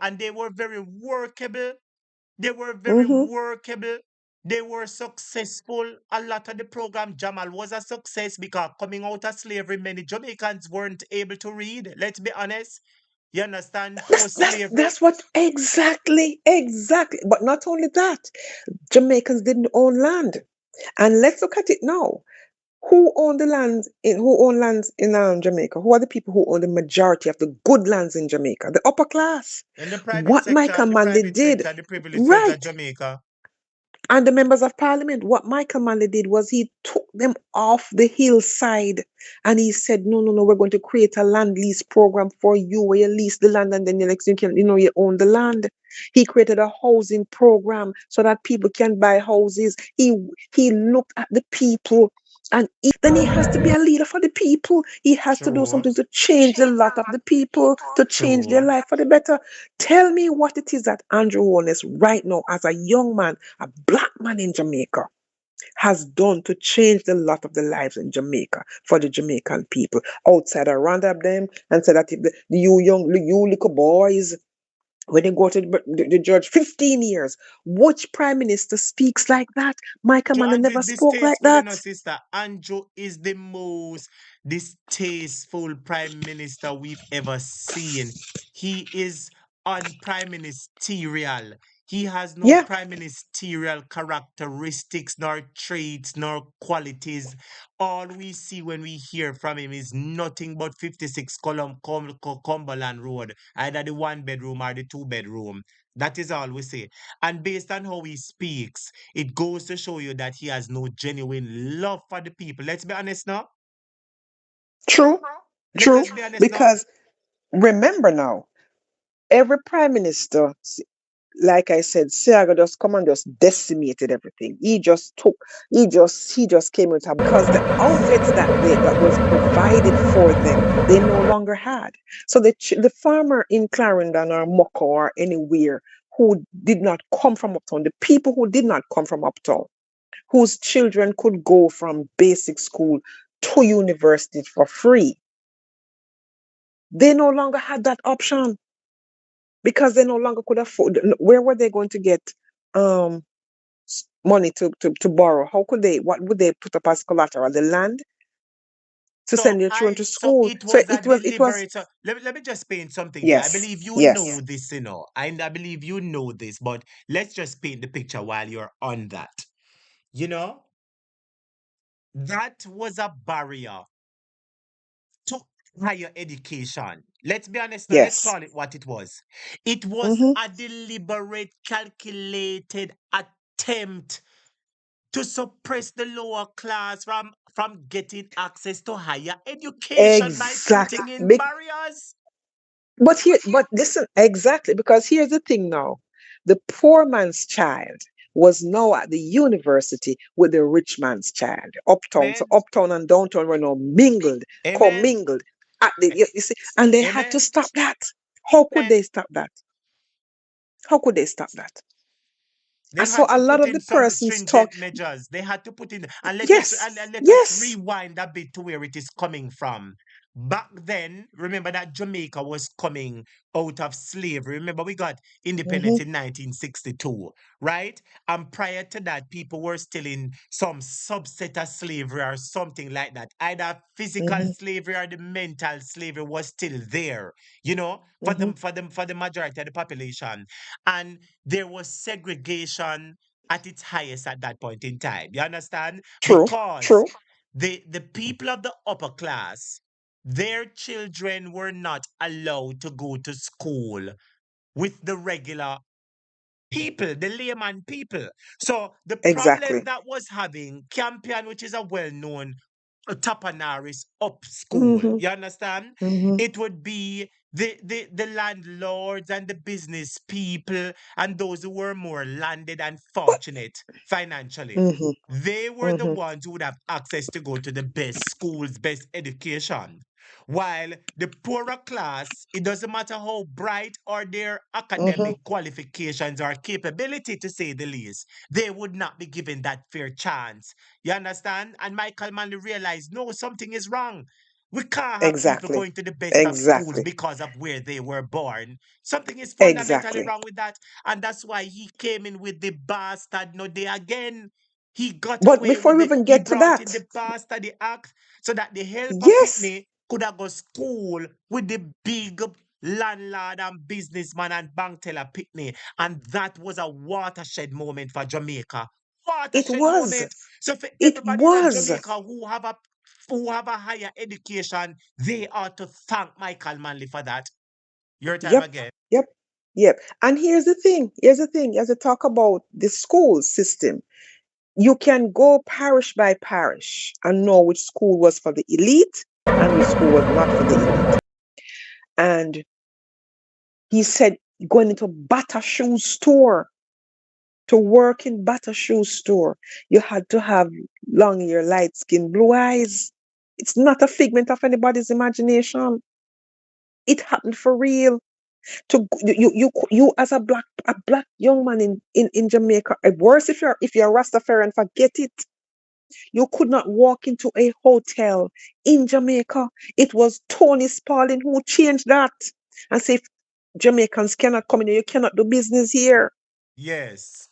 and they were very workable. They were very Mm-hmm. workable. They were successful. A lot of the program, Jamal, was a success because coming out of slavery, many Jamaicans weren't able to read. Let's be honest. You understand? That's Post that's slavery. that's what exactly. But not only that, Jamaicans didn't own land. And let's look at it now. Who own lands in Jamaica? Who are the people who own the majority of the good lands in Jamaica? The upper class. In the private What sector, Michael Manley did, the privileged sector of right? Jamaica. And the members of parliament, what Michael Manley did was he took them off the hillside and he said, no, no, no, we're going to create a land lease program for you where you lease the land and then you can, you own the land. He created a housing program so that people can buy houses. He looked at the people. And then he has to be a leader for the people. He has to do True. something to change the lot of the people, to change their True. life for the better. Tell me what it is that Andrew Holness right now, as a young man, a black man in Jamaica, has done to change the lot of the lives in Jamaica for the Jamaican people. Outside, I round up them and said that if you little boys, when they go to the judge, 15 years. Which prime minister speaks like that? Michael So Mann Andrew never is spoke like distasteful, that. sister. Andrew is the most distasteful prime minister we've ever seen. He is unprime ministerial. He has no Yeah, prime ministerial characteristics, nor traits, nor qualities. All we see when we hear from him is nothing but 56 Cumberland Road, either the one bedroom or the two bedroom. That is all we say. And based on how he speaks, it goes to show you that he has no genuine love for the people. Let's be honest now. true, Let true. us be honest now. Because remember now, every prime minister, like I said, Seaga just come and just decimated everything. He just came with her because the outlets that was provided for them, they no longer had. So the farmer in Clarendon or Moko or anywhere who did not come from uptown, the people who did not come from uptown, whose children could go from basic school to university for free, they no longer had that option because they no longer could afford. Where were they going to get um money to borrow? How could they? What would they put up as collateral? The land to send their children to So school. it So was a it was deliberate. So let me just paint something there. I yes, believe you know yes, this, and I believe you know this, but let's just paint the picture while you're on that. You know, that was a barrier to higher education. Let's be honest now, let's yes. call it what it was. It was Mm-hmm. a deliberate, calculated attempt to suppress the lower class from getting access to higher education by Exactly. putting in barriers. But listen, exactly, because here's the thing now. The poor man's child was now at the university with the rich man's child. Uptown. So Amen. uptown and downtown were now mingled, Amen. commingled. You see, and they had to Amen. stop that. How could Amen. they stop that? How could they stop that? They So had a to lot put of in the some persons talk. stringent measures. They had to put in, and Yes, let us yes. rewind a bit to where it is coming from. Back then, remember that Jamaica was coming out of slavery. Remember, we got independence Mm-hmm, in 1962, right? And prior to that, people were still in some subset of slavery or something like that. Either physical mm-hmm, slavery or the mental slavery was still there, mm-hmm. for the majority of the population. And there was segregation at its highest at that point in time. You understand? True, Because true. the people of the upper class, their children were not allowed to go to school with the regular people, the layman people. So the problem Exactly. that was having Campion, which is a well-known Tapanaris up school, Mm-hmm, you understand? mm-hmm. It would be the landlords and the business people and those who were more landed and But fortunate financially. mm-hmm, They were the mm-hmm. ones who would have access to go to the best schools, best education. While the poorer class, it doesn't matter how bright or their Mm-hmm. academic qualifications or capability, to say the least, they would not be given that fair chance. You understand? And Michael Manley realized, no, something is wrong. We can't have people Exactly. going to the best of schools Exactly. because of where they were born. Something is fundamentally Exactly. wrong with that. And that's why he came in with the bastard no day again. He got But away before with we the, even he get to brought that, in the bastard, the act, so that the helper yes, pitney could have go school with the big landlord and businessman and bank teller pitney. And that was a watershed moment for Jamaica. it Watershed was. moment. So for It everybody in was. Jamaica who have a higher education, they ought to thank Michael Manley for that. Your time Yep. again. Yep. Yep. And here's the thing. Here's the thing. As I talk about the school system, you can go parish by parish and know which school was for the elite and which school was not for the elite. And he said going into Bata shoe store to work in Bata shoe store, you had to have long hair, light skin, blue eyes. It's not a figment of anybody's imagination. It happened for real. You as a black young man in Jamaica, worse if you're a Rastafarian, forget it. You could not walk into a hotel in Jamaica. It was Tony Spalding who changed that and say, Jamaicans cannot come in here, you cannot do business here. Yes.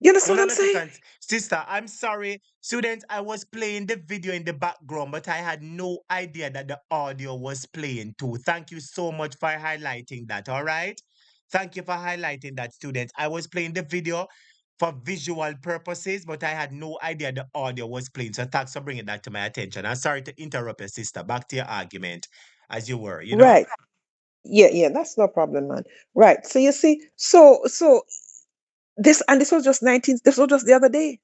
You understand Hold what I'm on a saying? second. Sister, I'm sorry. Students, I was playing the video in the background, but I had no idea that the audio was playing too. Thank you so much for highlighting that, all right? Thank you for highlighting that, students. I was playing the video for visual purposes, but I had no idea the audio was playing. So thanks for bringing that to my attention. I'm sorry to interrupt your sister. Back to your argument as you were. Right. Yeah, yeah, that's no problem, man. Right. So you see, so this was just the other day.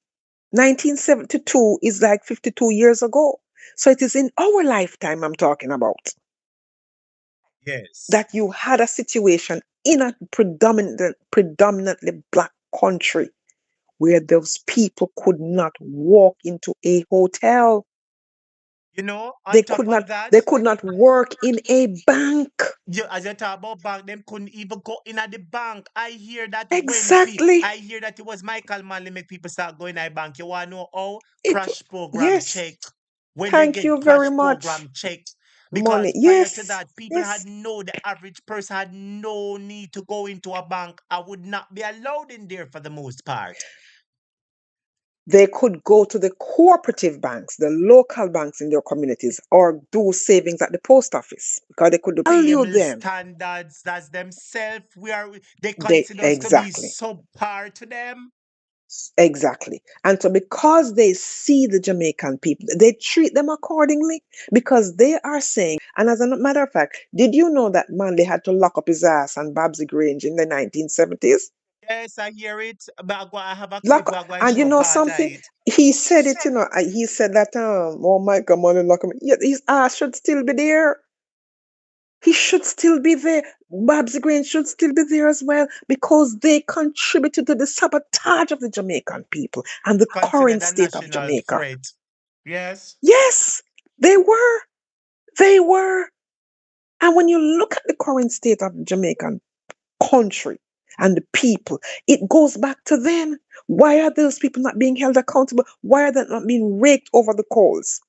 1972 is like 52 years ago. So it is in our lifetime I'm talking about Yes. that you had a situation in a predominantly black country where those people could not walk into a hotel. On They top could of not that, they could not work in a bank. as you talk about bank, them couldn't even go in at the bank. Exactly. I hear that it was Michael Manley make people start going at the bank. You want to know how It crash program yes. check when they Thank get you very crash much. program checked? Money. Because prior to Yes. that, Yes. the average person had no need to go into a bank. I would not be allowed in there for the most part. They could go to the cooperative banks, the local banks in their communities, or do savings at the post office because they could value Same them. standards as themselves. They They consider us to be exactly, subpar to them. exactly. And so because they see the Jamaican people, they treat them accordingly because they are saying, and as a matter of fact, did you know that man they had to lock up his ass on Babsy Grange in the 1970s? Yes, I hear it. But I have a clip Lock, where I'm going to and you show know part of something? it. He said it, he said that oh my God, man, lock him. Yeah, his ass should still be there. He should still be there. Babs Green should still be there as well because they contributed to the sabotage of the Jamaican people and the current Considered a state of national Jamaica. threat. Yes. Yes, they were. They were. And when you look at the current state of the Jamaican country and the people, it goes back to then. Why are those people not being held accountable? Why are they not being raked over the coals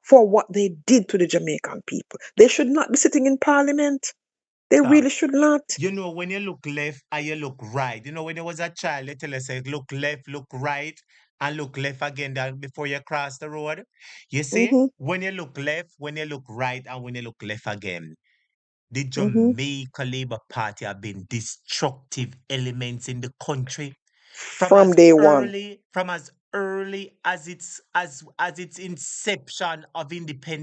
for what they did to the Jamaican people? They should not be sitting in parliament. They Sir, really should not. you know, when you look left and you look right, you know, when you was a child, they tell us, say, look left, look right, and look left again before you cross the road. You see, Mm-hmm, when you look left, when you look right, and when you look left again, the mm-hmm. Jamaica Labour Party have been destructive elements in the country From day one. from as early as its inception of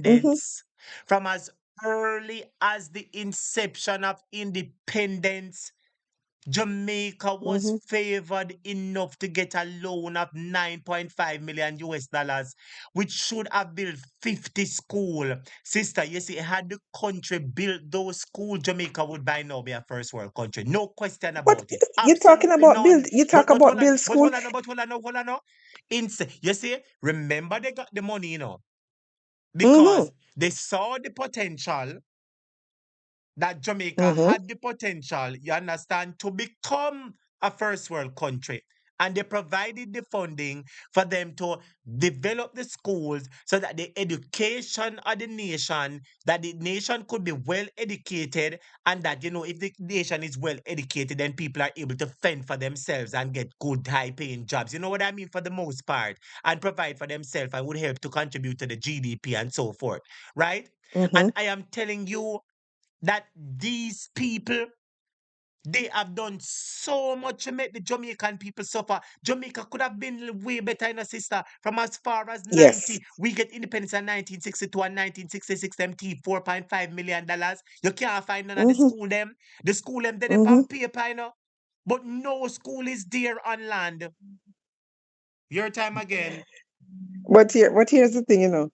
Mm-hmm, independence, from as early as the inception of independence. Jamaica was mm-hmm. favored enough to get a loan of 9.5 million US dollars, which should have built 50 school. Sister, you see, had the country built those schools, Jamaica would by now be a first world country. No question But about it. you're talking Absolutely about build. none. You But talk but about hold on, build but school. hold on, but hold on, hold on. You see, remember they got the money, Mm-hmm, because they saw the potential that Jamaica mm-hmm, had the potential, you understand, to become a first world country. And they provided the funding for them to develop the schools so that the education of the nation, that the nation could be well educated, and that, if the nation is well educated, then people are able to fend for themselves and get good high paying jobs. You know what I mean? For the most part, and provide for themselves and would help to contribute to the GDP and so forth. Right? mm-hmm. And I am telling you, that these people, they have done so much to make the Jamaican people suffer. Jamaica could have been way better in a sister. From as far as Yes. 90, we get independence in 1962 and 1966, them $4.5 million. You can't find none of the Mm-hmm, school them. The school them they mm-hmm. on paper, but no school is there on land. Your time again. But here's the thing,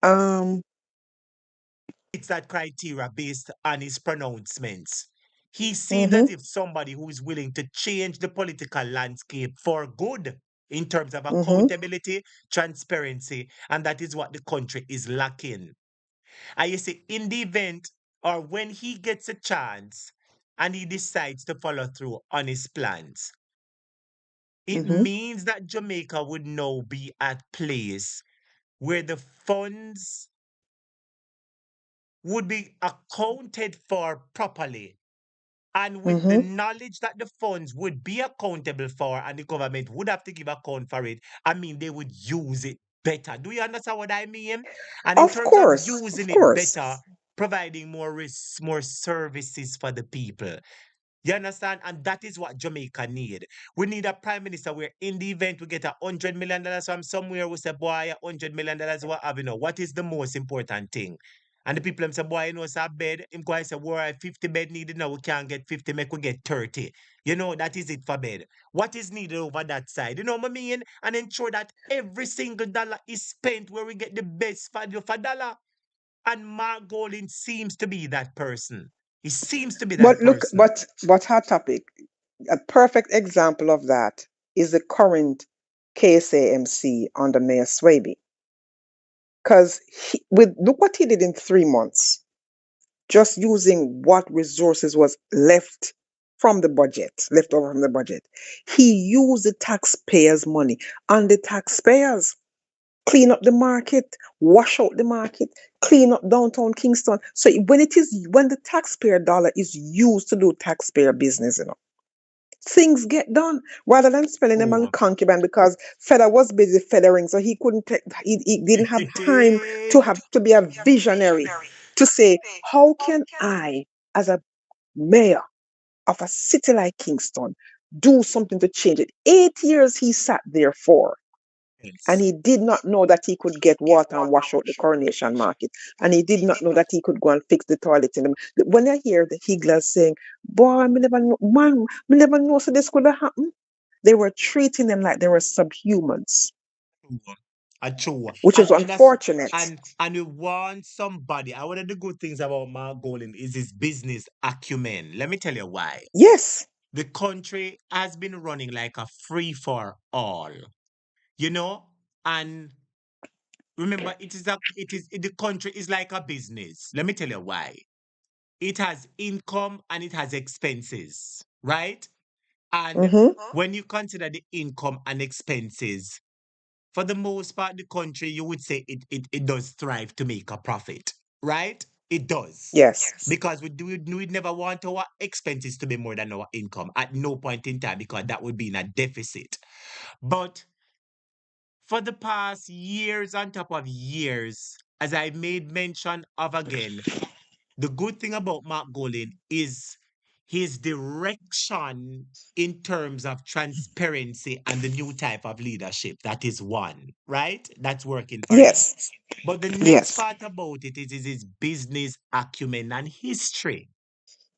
Um, It's that criteria based on his pronouncements. He seems mm-hmm, as if somebody who is willing to change the political landscape for good in terms of mm-hmm, accountability, transparency, and that is what the country is lacking. And you see, in the event or when he gets a chance and he decides to follow through on his plans, it mm-hmm, means that Jamaica would now be at place where the funds would be accounted for properly. And with the mm-hmm. knowledge that the funds would be accountable for and the government would have to give account for it, I mean, they would use it better. Do you understand what I mean? And in terms of Of using it course. better, providing more services for the people. You understand? And that is what Jamaica need. We need a prime minister where in the event we get $100 million from somewhere, we say, boy, $100 million, what have you know? What is the most important thing? And the people them say, boy, it's a bed. Him go and say, boy, 50 bed needed now. We can't get 50, make we get 30. That is it for bed. What is needed over that side? You know what I mean? And ensure that every single dollar is spent where we get the best value for dollar. And Mark Golding seems to be that person. He seems to be But that look, person. but hot topic. A perfect example of that is the current KSAMC under Mayor Swaby. Because with look what he did in 3 months, just using what resources was left over from the budget. He used the taxpayers' money and the taxpayers clean up the market, wash out the market, clean up downtown Kingston. So when the taxpayer dollar is used to do taxpayer business, things get done rather than spending them on Oh. concubine because Feder was busy feathering, so he didn't have time to be a visionary to say, how can I, as a mayor of a city like Kingston, do something to change it? 8 years he sat there for. And Yes. he did not know that he could get water and wash out the Coronation Market. And he did not know that he could go and fix the toilet in them. When I hear the Higglers saying, boy, me never know, man, me never know so this could have happened. They were treating them like they were subhumans, True. True. which is And that's unfortunate. and we want somebody. And one of the good things about Mark Golding is his business acumen. Let me tell you why. Yes. The country has been running like a free for all, you know, and remember, the country is like a business. Let me tell you why. It has income and it has expenses, right? And when you consider the income and expenses, for the most part, the country, you would say it does thrive to make a profit, right? It does. Yes. Because we'd never want our expenses to be more than our income at no point in time, because that would be in a deficit. But for the past years on top of years, as I made mention of again, the good thing about Mark Golding is his direction in terms of transparency and the new type of leadership. That is one, right? That's working for him. Yes. But the next Yes. part about it is his business acumen and history.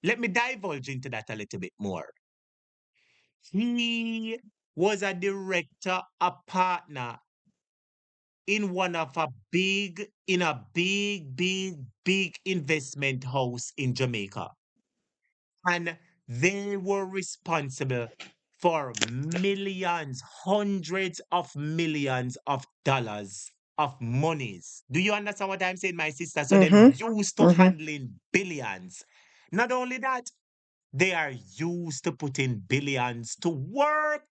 Let me divulge into that a little bit more. He was a director, a partner in a big investment house in Jamaica. And they were responsible for millions, hundreds of millions of dollars of monies. Do you understand what I'm saying, my sister? So them used to handling billions. Not only that, they are used to putting billions to work.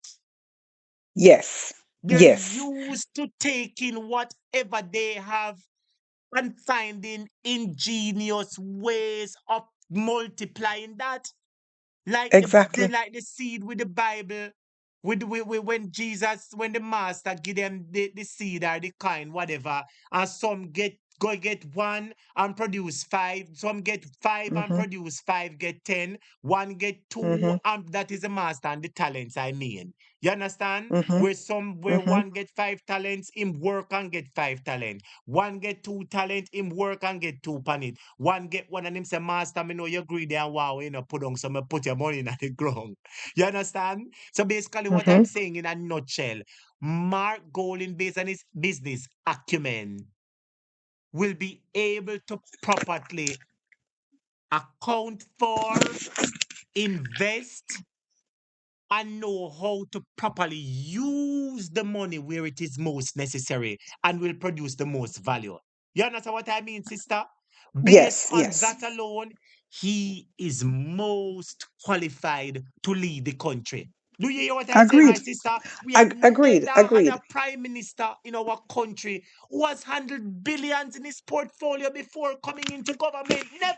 Yes. They're Yes. used to taking whatever they have and finding ingenious ways of multiplying that. Like Exactly. like the seed with the Bible, when Jesus, when the master give them the seed or the coin, whatever, and some get one and produce five, some get five and produce five, get 10, one get two, and that is the master and the talents, I mean. You understand? Where one get 5 talents, him work and get 5 talents. One get 2 talent, him work and get 2 pan it. One get one and him say, Master, me know you're greedy and wow, you know, put on some put your money in the ground. You understand? So basically what I'm saying in a nutshell, Mark Golding, based on his business acumen, will be able to properly account for, invest, and know how to properly use the money where it is most necessary and will produce the most value. You understand what I mean, sister? Based Yes. on Yes. that alone, he is most qualified to lead the country. Do you hear what I'm saying, my Agreed. sister? We have Agreed. never had Agreed. a prime minister in our country who has handled billions in his portfolio before coming into government. Never.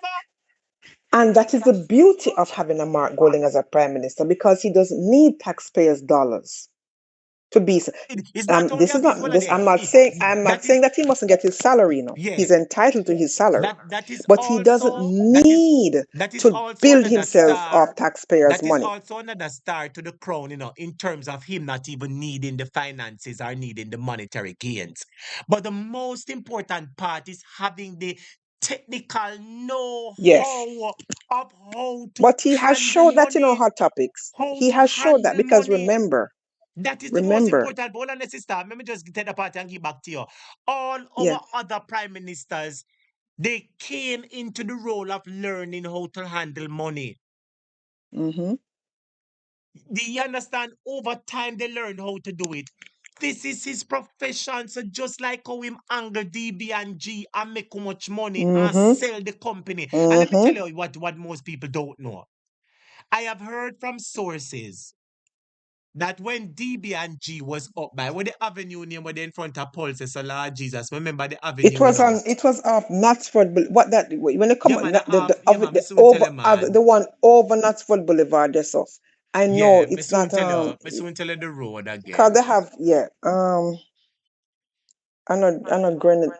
And that is the beauty of having a Mark Golding as a prime minister, because he doesn't need taxpayers' dollars to be. It's not only This a is big not well this. there. I'm not That is saying that he mustn't get his salary. You know, yeah. he's entitled to his salary, That is but he doesn't also need that is to also build another himself off star. taxpayers' That is money. also another star to the crown, you know, in terms of him not even needing the finances or needing the monetary gains. But the most important part is having the technical Yes, know-how of how to but he has handle showed that in our money, hot topics. how He to has showed that handle because money. That is the most remember, important. But hold on, sister. Let me just take the part and give back to you. All yeah. our other prime ministers, they came into the role of learning how to handle money. Mm-hmm. Do you understand? Over time, they learned how to do it. This is his profession. So just like how him angle DB and G and make how much money and Mm-hmm. sell the company. And let me Mm-hmm. tell you what most people don't know. I have heard from sources that when DB and G was up by where the avenue name were in front of Paul says, so Lord Jesus, remember the It avenue, you was know. on. It was off Knutsford. What that when it come Yeah, on man, yeah, man, me the soon tell over you, man. the one over Knutsford Boulevard. That's off. I know Yeah, me it's soon not tell you, me soon tell you the road cause again. they have I know Grenade.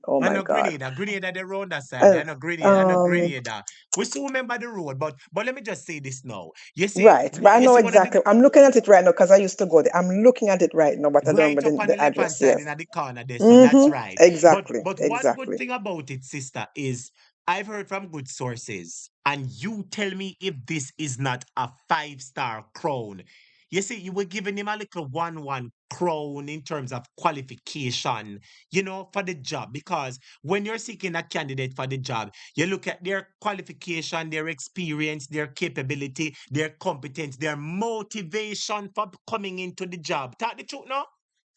Oh I my know God. Grenada, Grenada the road that side. And I know Grenada, I know um Grenada. We still remember the road, but let me just say this now. You see, right, but I you know see one of the exactly. I'm looking at it right now because I used to go there. I'm looking at it right now, but I don't right remember up on the the left hand address. side Yes. in the corner there, so that's Mm-hmm. right. Exactly. But one good Exactly. thing about it, sister, is I've heard from good sources, and you tell me if this is not a 5-star crown. You see, you were giving him a little 1-1 crown in terms of qualification, you know, for the job. Because when you're seeking a candidate for the job, you look at their qualification, their experience, their capability, their competence, their motivation for coming into the job. Tell the truth, no?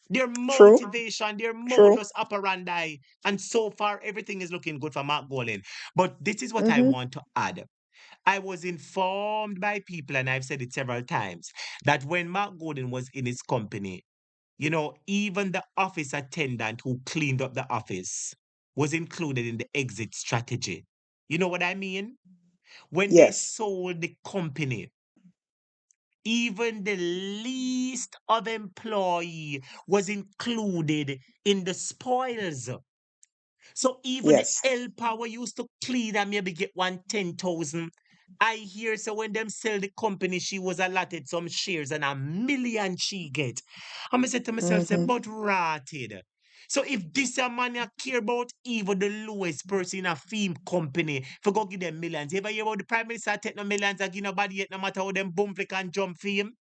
Their True. motivation, their True. modus operandi. And so far, everything is looking good for Mark Golding. But this is what I Mm-hmm. want to add. I was informed by people, and I've said it several times, that when Mark Golding was in his company, even the office attendant who cleaned up the office was included in the exit strategy. You know what I mean? When they Yes. sold the company, even the least of employee was included in the spoils. So even the Yes. helper we used to clean and maybe get 110,000. I hear so when them sell the company, she was allotted some shares and 1 million she get. And I said to myself, say, Mm-hmm. but rotted. So if this a man you care about, even the lowest person in a film company, for go give them millions. You ever hear about the prime minister take no millions and give nobody yet, no matter how them bump can jump for him?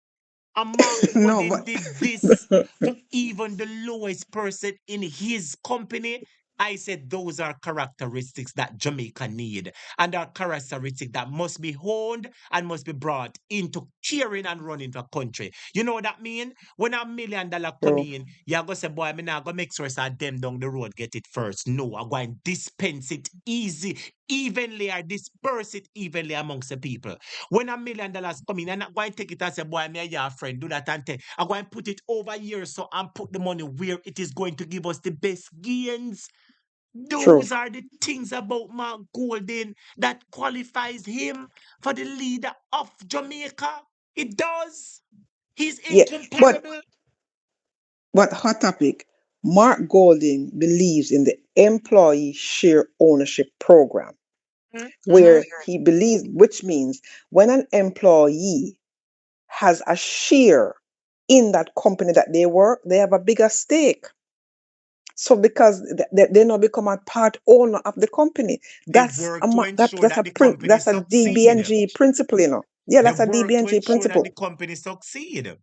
And Mark No, Golding but did this to even the lowest person in his company. I said those are characteristics that Jamaica need, and are characteristics that must be honed and must be brought into caring and running the country. You know what that mean? When $1 million come true. in, you go say, boy, I mean, I go make sure that them down the road get it first. No, I go and dispense it evenly, or disperse it evenly amongst the people. When $1 million come in, I'm not going to take it and say, boy, me your friend, do that and take. I'm going to put it over here so and put the money where it is going to give us the best gains. True. Those are the things about Mark Golding that qualifies him for the leader of Jamaica. It does. He's Yeah. But incomparable. hot topic. Mark Golding believes in the employee share ownership program, Mm-hmm. where he believes, which means when an employee has a share in that company that they work, they have a bigger stake. So because they now become a part owner of the company, They that's work to ensure that's that the company that's a succeed. DBNG principle, Yeah, They that's a work to DBNG ensure that the principle. company succeed.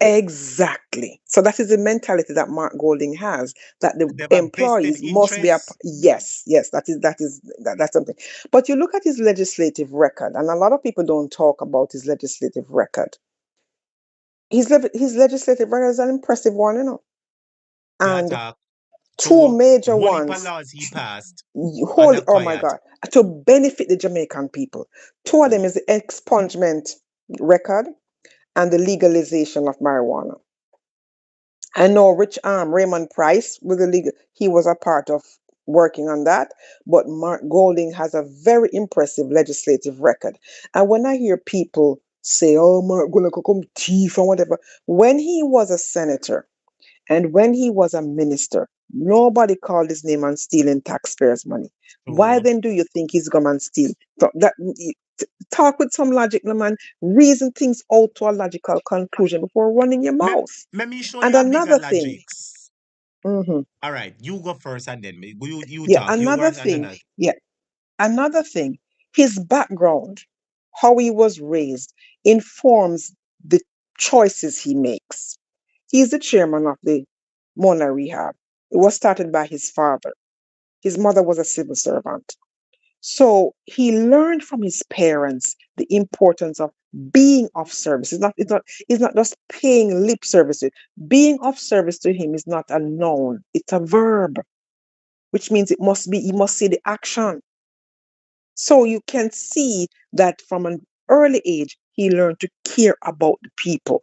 Exactly. So that is the mentality that Mark Golding has, that the They have a vested employees must be interest. yes, yes, that's something. But you look at his legislative record, and a lot of people don't talk about his legislative record. His legislative record is an impressive one, That and are two major whole heap of ones. laws he passed and Holy, oh my acquired. God, to benefit the Jamaican people. Two of them is the expungement record and the legalization of marijuana. I know Raymond Price with the legal, he was a part of working on that, but Mark Golding has a very impressive legislative record. And when I hear people say, "Oh, Mark Golding could come thief and whatever," when he was a senator and when he was a minister, nobody called his name on stealing taxpayers' money. Why True. then do you think he's come and steal? So talk with some logic, no man. Reason things out to a logical conclusion before running your Let, mouth. let me show And you a bigger another thing, logics. mhm, All right, you go first and then you yeah, talk. You go and then yeah, another thing, his background, how he was raised, informs the choices he makes. He's the chairman of the Mona Rehab. It was started by his father. His mother was a civil servant. So he learned from his parents the importance of being of service. It's not just paying lip service to it. Being of service to him is not a noun, it's a verb, which means you must see the action. So you can see that from an early age, he learned to care about the people.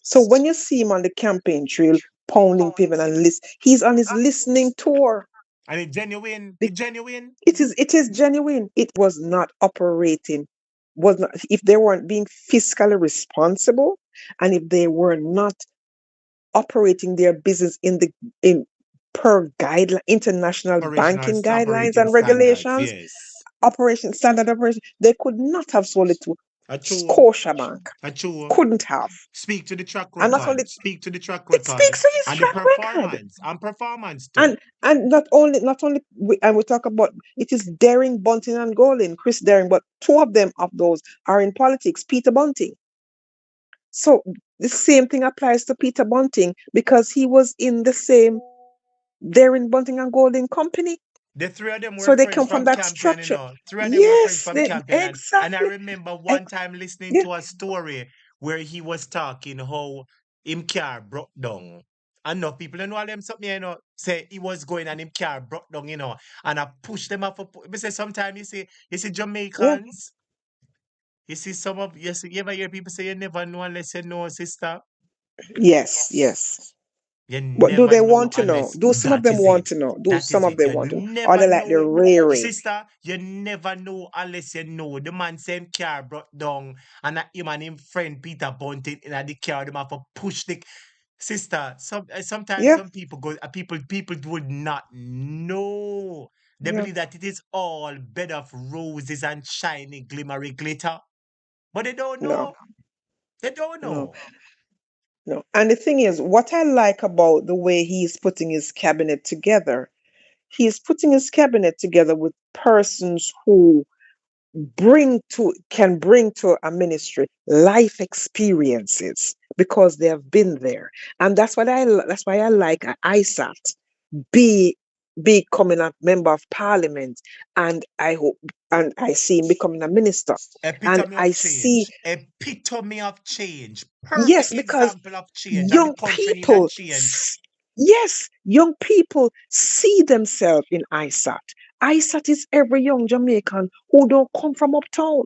So yes. when you see him on the campaign trail, pounding pavement and he's on his listening tour. And it's genuine. It's genuine. It is genuine. It was not operating, was not if they weren't being fiscally responsible, and if they were not operating their business in per guideline, international Operational banking guidelines operating and standards. regulations, Yes. standard operation, they could not have sold it to A true. Scotiabank. A true. Couldn't have. Speak to the track And not only record. Speak to the track it record. speaks to his And the track record. performance too. And not only and we talk about it is Daring, Bunting, and Golding, Chris Daring, but two of them of those are in politics, Peter Bunting. So the same thing applies to Peter Bunting because he was in the same Daring, Bunting, and Golding company. The three of them were So they friends come from from that campaign, structure. Three of them were friends Yes, from campaign. And I exactly. remember Eh, one time listening yeah. to a story where he was talking how him car broke down. enough people don't know all them something, say he was going and him car broke down, and I push them off. But say sometimes you see Yeah. Jamaicans, you see you ever hear people say you never know unless you know, sister. Yes. Yes. You But do never they know want to know? unless Do some of that them is want it. to know? Do That some is of it. them You want to know? Or never they like the know, raring? sister. You never know unless you know. The man same car brought down, and him and him friend Peter Bunting in the car. Them have to push the sister. Sometimes Yeah. some people go. People would not know. They Yeah. believe that it is all bed of roses and shiny, glimmery glitter, but they don't No. know. They don't No. know. No. And the thing is, what I like about the way he's putting his cabinet together, he's putting his cabinet together with persons who can bring to a ministry life experiences because they have been there. And that's why I like ISAT be becoming a member of parliament, and I hope, and I see him becoming a minister, and Epitome I of see, change. Epitome of change. yes, Perfect because example of change. And the young country need a people change. yes, young people see themselves in ISAT. ISAT is every young Jamaican who don't come from uptown.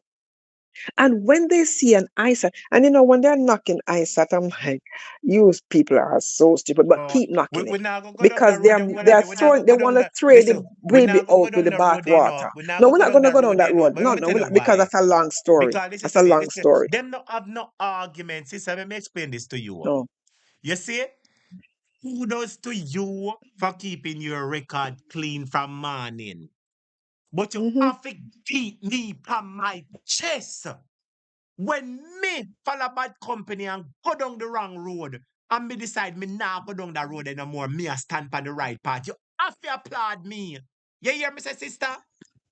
And when they see an ISAT, and when they're knocking ISAT, I'm like, you people are so stupid, but Oh, keep knocking it we're not gonna go down because that road. Them they well, are we're not throwing, gonna they go down want to that. throw the Listen, we're baby not gonna go out with down the that road, bathwater. We're not No, gonna we're go not down going to that go down road, that road. But No, let me no, tell we're you not, because why. that's a long story. Because listen That's a to me, long listen, story. them not have no argument, sister. Let me explain this to you. No. You see, kudos to you for keeping your record clean from morning. But you Mm-hmm. have to keep me from my chest. When me follow bad company and go down the wrong road, and me decide me now go down that road anymore, me a stand on the right path, you have to applaud me. You hear me say, sister?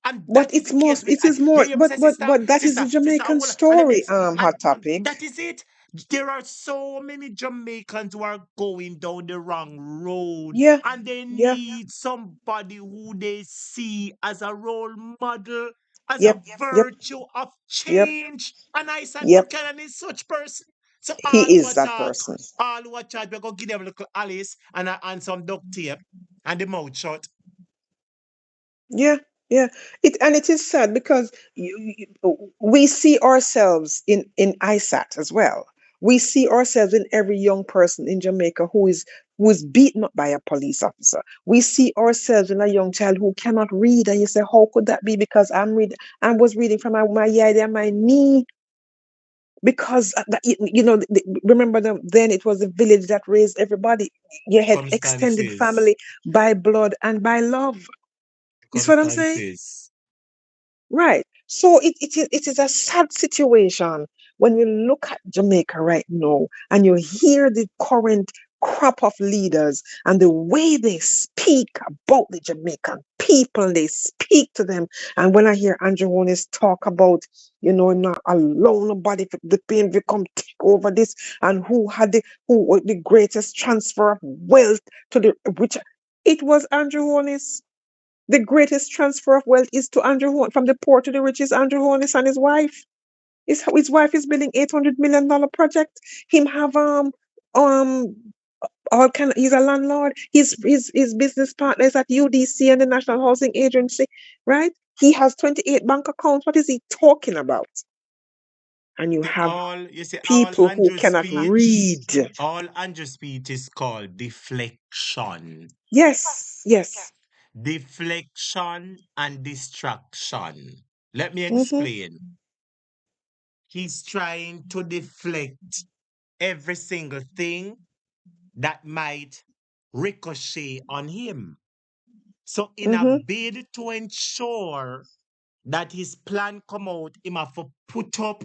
And But that is the case with it is you more, hear me say, sister? but that is Sister, the sister, Jamaican hold on. And let me story, and Hot Topic. that is it. There are so many Jamaicans who are going down the wrong road, Yeah, and they yeah, need somebody who they see as a role model, as a yep, yep, virtue of yep, change. And I said, yep. Buchanan is such person. So He is that person. all who are charged, we're gonna give them a little Alice and some duct tape and the mouth shut. Yeah, yeah. It is sad because we see ourselves in ISAT as well. We see ourselves in every young person in Jamaica who is beaten up by a police officer. We see ourselves in a young child who cannot read, and you say, how could that be? Because I was reading from my yard and my knee. Because remember then it was the village that raised everybody. You had extended Circumstances. family by blood and by love. You see what I'm saying? Circumstances. Right. So it is a sad situation when we look at Jamaica right now and you hear the current crop of leaders and the way they speak about the Jamaican people, they speak to them. And when I hear Andrew Holness talk about, not allow nobody for the PNV come take over this, and who the greatest transfer of wealth to the rich, it was Andrew Holness. The greatest transfer of wealth is to Andrew from the poor to the rich is Andrew Holness and his wife. His wife is building $800 million project. Him have um all kind. He's a landlord. His business partners at UDC and the National Housing Agency, right? He has 28 bank accounts. What is he talking about? And you have You see, people who cannot read. all Andrew speech is called deflection. Yes, yes. Deflection and distraction. Let me Mm-hmm, explain. He's trying to deflect every single thing that might ricochet on him. So in a mm-hmm, bid to ensure that his plan come out, him have to put up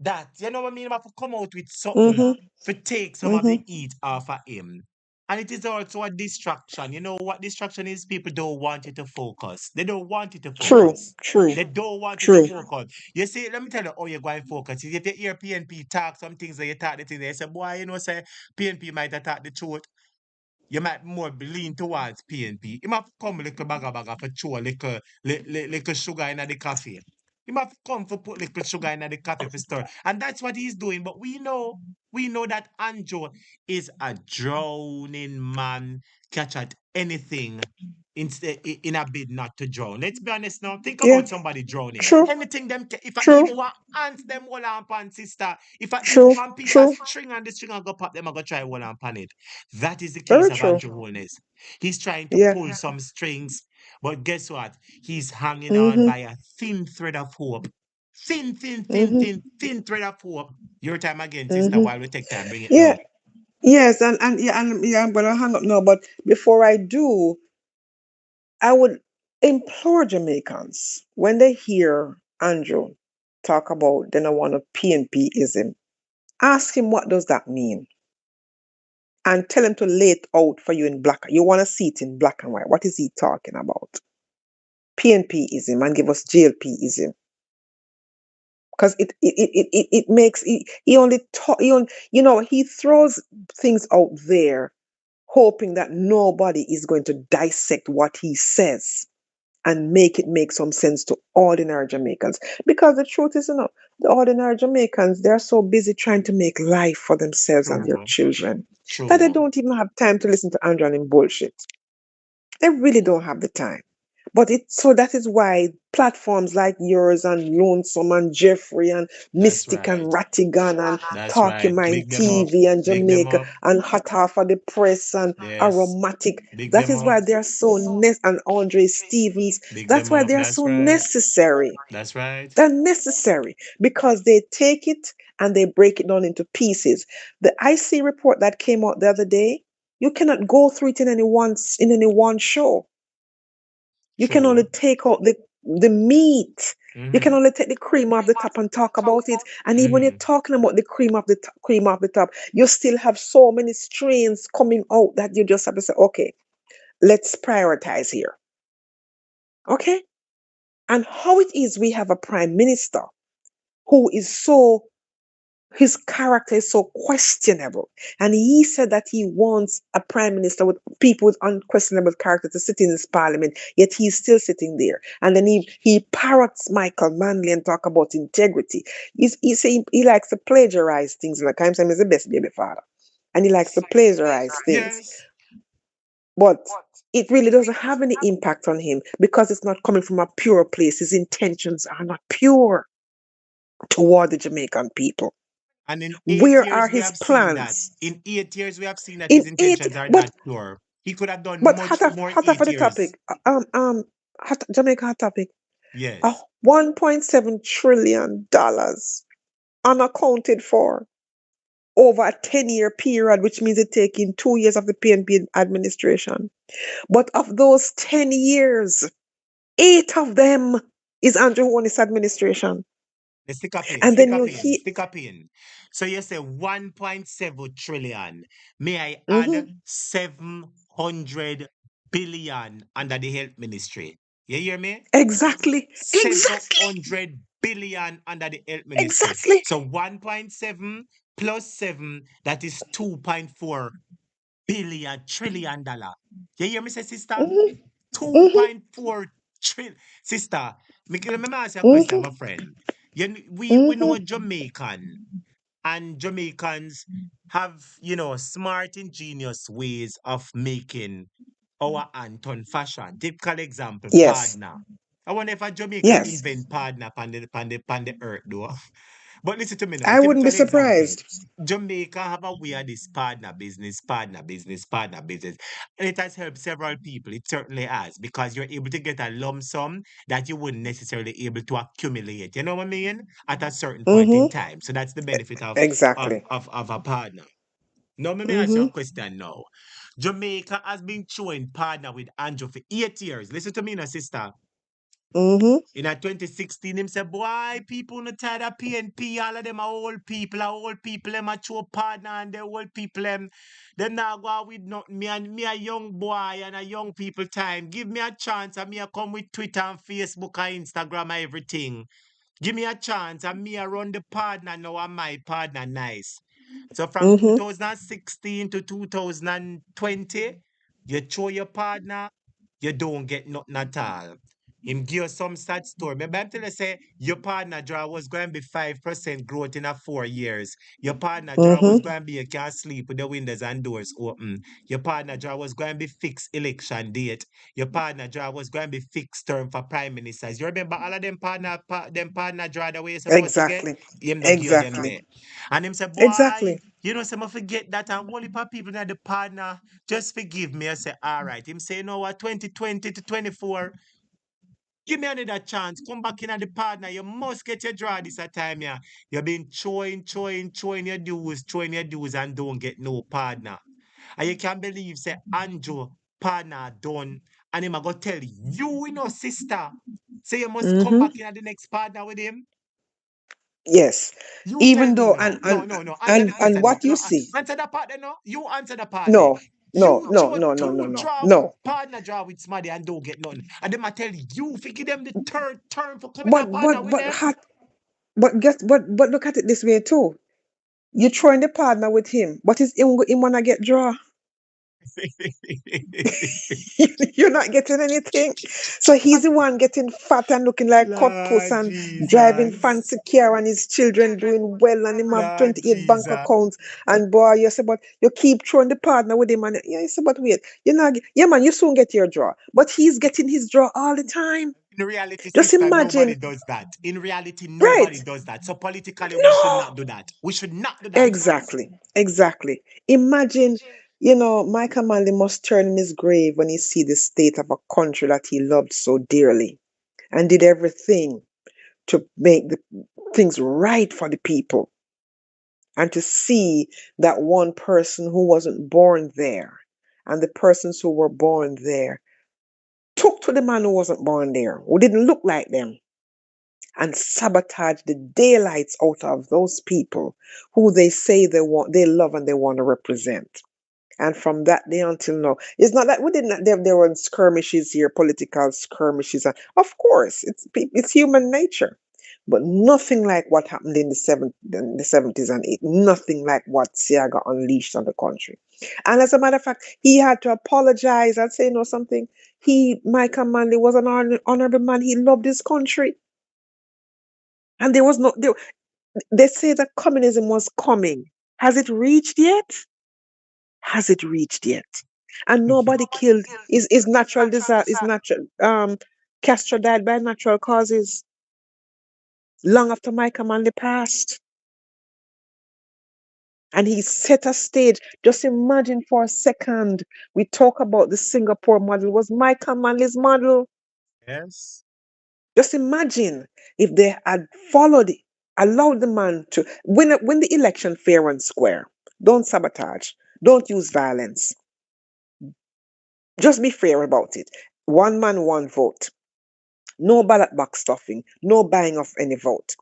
that. You know what I mean? Him have to come out with something mm-hmm, to take some of mm-hmm. the heat off of him. And it is also a distraction. You know what distraction is? People don't want you to focus. They don't want you to True, focus. true, They don't want you to true. focus. You see, let me tell you how you're going to focus. If you hear PNP talk some things that you talk the things, they say, boy, say PNP might attack the truth. You might more lean towards PNP. You might come a little baga for chew a little sugar in the coffee. He must come for put little sugar in the coffee for stir. And that's what he's doing. But we know that Andrew is a drowning man, catch at anything in a bid not to drown. Let's be honest now. Think Yeah. about somebody drowning. True. Anything them if I True. even want ants them hold on pan sister. If I even True. one piece of True. string and the string I go pop them, I go try hold on pan it. That is the case Very of true. Andrew Holness. He's trying to Yeah. pull some strings, but guess what? He's hanging on Mhm. by a thin thread of hope. Thin, thin, thin, Mhm. thin, thin thread of hope. Your time again, sister, Mhm. while we take time, bring it Yeah. down. Yes. And I'm gonna hang up now. But before I do, I would implore Jamaicans when they hear Andrew talk about they don't want a PNPism, ask him what does that mean, and tell him to lay it out for you in black. You want to see it in black and white. What is he talking about? PNPism, and give us JLPism. Because it makes he only talk he on you know he throws things out there hoping that nobody is going to dissect what he says and make it make some sense to ordinary Jamaicans. Because the truth is, the ordinary Jamaicans, they're so busy trying to make life for themselves and their True, children that they true. don't even have time to listen to Andrew and bullshit. They really don't have the time. But so that is why platforms like yours and Lonesome and Jeffrey and That's Mystic right. and Rattigan and That's Talk Your right. Mind Big them up. TV and Big them Jamaica up. and Hot Half of the Press and Yes. Aromatic. Big That them is up. why they're so and Andre Stevens. Big That's them why up. they're That's so right. necessary. That's right. They're necessary because they take it and they break it down into pieces. The IC report that came out the other day, you cannot go through it in any one show. You can only True. take out the meat. You can Mm-hmm. only take the cream off the top and talk about it. And even when you're Mm-hmm. talking about the cream off the top, you still have so many strains coming out that you just have to say, okay, let's prioritize here. Okay? And how it is we have a prime minister who is so his character is so questionable. And he said that he wants a prime minister with people with unquestionable character to sit in his parliament, yet he's still sitting there. And then he parrots Michael Manley and talk about integrity. He likes to plagiarize things. Like I'm saying, he's the best baby father. And he likes to plagiarize things. Yes. But it really doesn't have any impact on him because it's not coming from a pure place. His intentions are not pure toward the Jamaican people. And in eight Where are years, we his have seen that. plans? In 8 years, we have seen that his In eight, intentions are not pure. He could have done much more in hot off of eight the years. topic. Jamaica hot topic. Yes. $1.7 trillion unaccounted for over a 10-year period, which means it's taking 2 years of the PNP administration. But of those 10 years, 8 of them is Andrew Holness administration. Let's stick up in, And stick then you up in, hear, stick up in. So you say 1.7 trillion. May I add Mhm. 700 billion under the health ministry? You hear me? Exactly, exactly, 700 billion under the health ministry. exactly. So 1.7 plus 7, that is 2.4 billion trillion dollar. You hear me say, sister? Mhm, mhm, 2.4 trillion. Sister, let me ask you a question, mhm, my friend. We know mhm. a Jamaican, and Jamaicans have, smart, ingenious ways of making our Anton fashion. Typical example, Yes, partner. I wonder if a Jamaica yes. invent partner pan the earth though. But listen to me now. I wouldn't be Typical example. surprised. Jamaica have a way of this partner business, partner business, partner business. And it has helped several people. It certainly has, because you're able to get a lump sum that you wouldn't necessarily able to accumulate. You know what I mean? At a certain point in Mm-hmm. time. So that's the benefit Exactly. of a partner. Now, let me ask you a Mm-hmm. question now. Jamaica has been showing partner with Andrew for 8 years. Listen to me now, sister. Mm-hmm. In a 2016, him say, boy, people not tired of PNP, all of them are old people, them a true partner, and the old people, them not go out with nothing. Me a young boy and a young people time. Give me a chance, and me a come with Twitter and Facebook and Instagram and everything. Give me a chance, and me a run the partner now, and my partner nice. So from Mm-hmm. 2016 to 2020, you throw your partner, you don't get nothing at all. Him give you some sad story. Remember, I'm telling you, say, your partner draw was going to be 5% growth in a 4 years. Your partner draw was Mm-hmm. going to be you can't sleep with the windows and doors open. Your partner draw was going to be fixed election date. Your partner draw was going to be fixed term for prime ministers. You remember all of them partner draw the way you're supposed to get? Exactly. Him no give them Exactly. there. And him say, boy, Exactly. you know, some forget that and only for people that the partner just forgive me. I say, all right. Him say, you know what, 2020 to 24. Give me another chance. Come back in at the partner. You must get your draw this time, yeah. You've been throwing your dues, and don't get no partner. And you can't believe, say, Andrew, partner done. And him I go tell you, sister. Say you must come Mm-hmm. back in at the next partner with him. Yes. You tell Even me though no. No, no, no. Answer and the and question no. what you No, see. answer the part there, no. You answer the part there. No, no, You no, draw no, no, no, two no, draw no. partner draw with somebody and don't get nothing. And them I tell you, figure them the third term for coming But a partner but with but them. hot but guess but look at it this way too. You're throwing the partner with him, but is him wanna get draw? You're not getting anything. So he's the one getting fat and looking like cut puss Lord and driving Jesus. fancy car and his children doing well and him have Lord 28 bank Jesus. accounts. And boy, you say, but you keep throwing the partner with him and yeah, you say, but wait, you're not yeah man, you soon get your draw. But he's getting his draw all the time. In reality, Just sister, nobody imagine, does that. In reality, nobody right? does that. So politically, we should No. not do that. We should not do that. Exactly. Exactly. Imagine, Michael Manley must turn in his grave when he see the state of a country that he loved so dearly and did everything to make the things right for the people. And to see that one person who wasn't born there and the persons who were born there took to the man who wasn't born there, who didn't look like them, and sabotage the daylights out of those people who they say they love and they want to represent. And from that day until now, it's not that we didn't there were skirmishes here, political skirmishes. And of course, it's human nature, but nothing like what happened in the 70s and 80s. Nothing like what Siaga unleashed on the country. And as a matter of fact, he had to apologize and say, something. Michael Manley was an honorable man. He loved his country. And there was no, they say that communism was coming. Has it reached yet? Has it reached yet? And nobody killed is natural disaster, is natural. Castro died by natural causes long after Michael Manley passed. And he set a stage. Just imagine for a second, we talk about the Singapore model, was Michael Manley's model. Yes. Just imagine if they had followed it, allowed the man to win the election fair and square. Don't sabotage. Don't use violence. Just be fair about it. One man, one vote. No ballot box stuffing. No buying of any vote.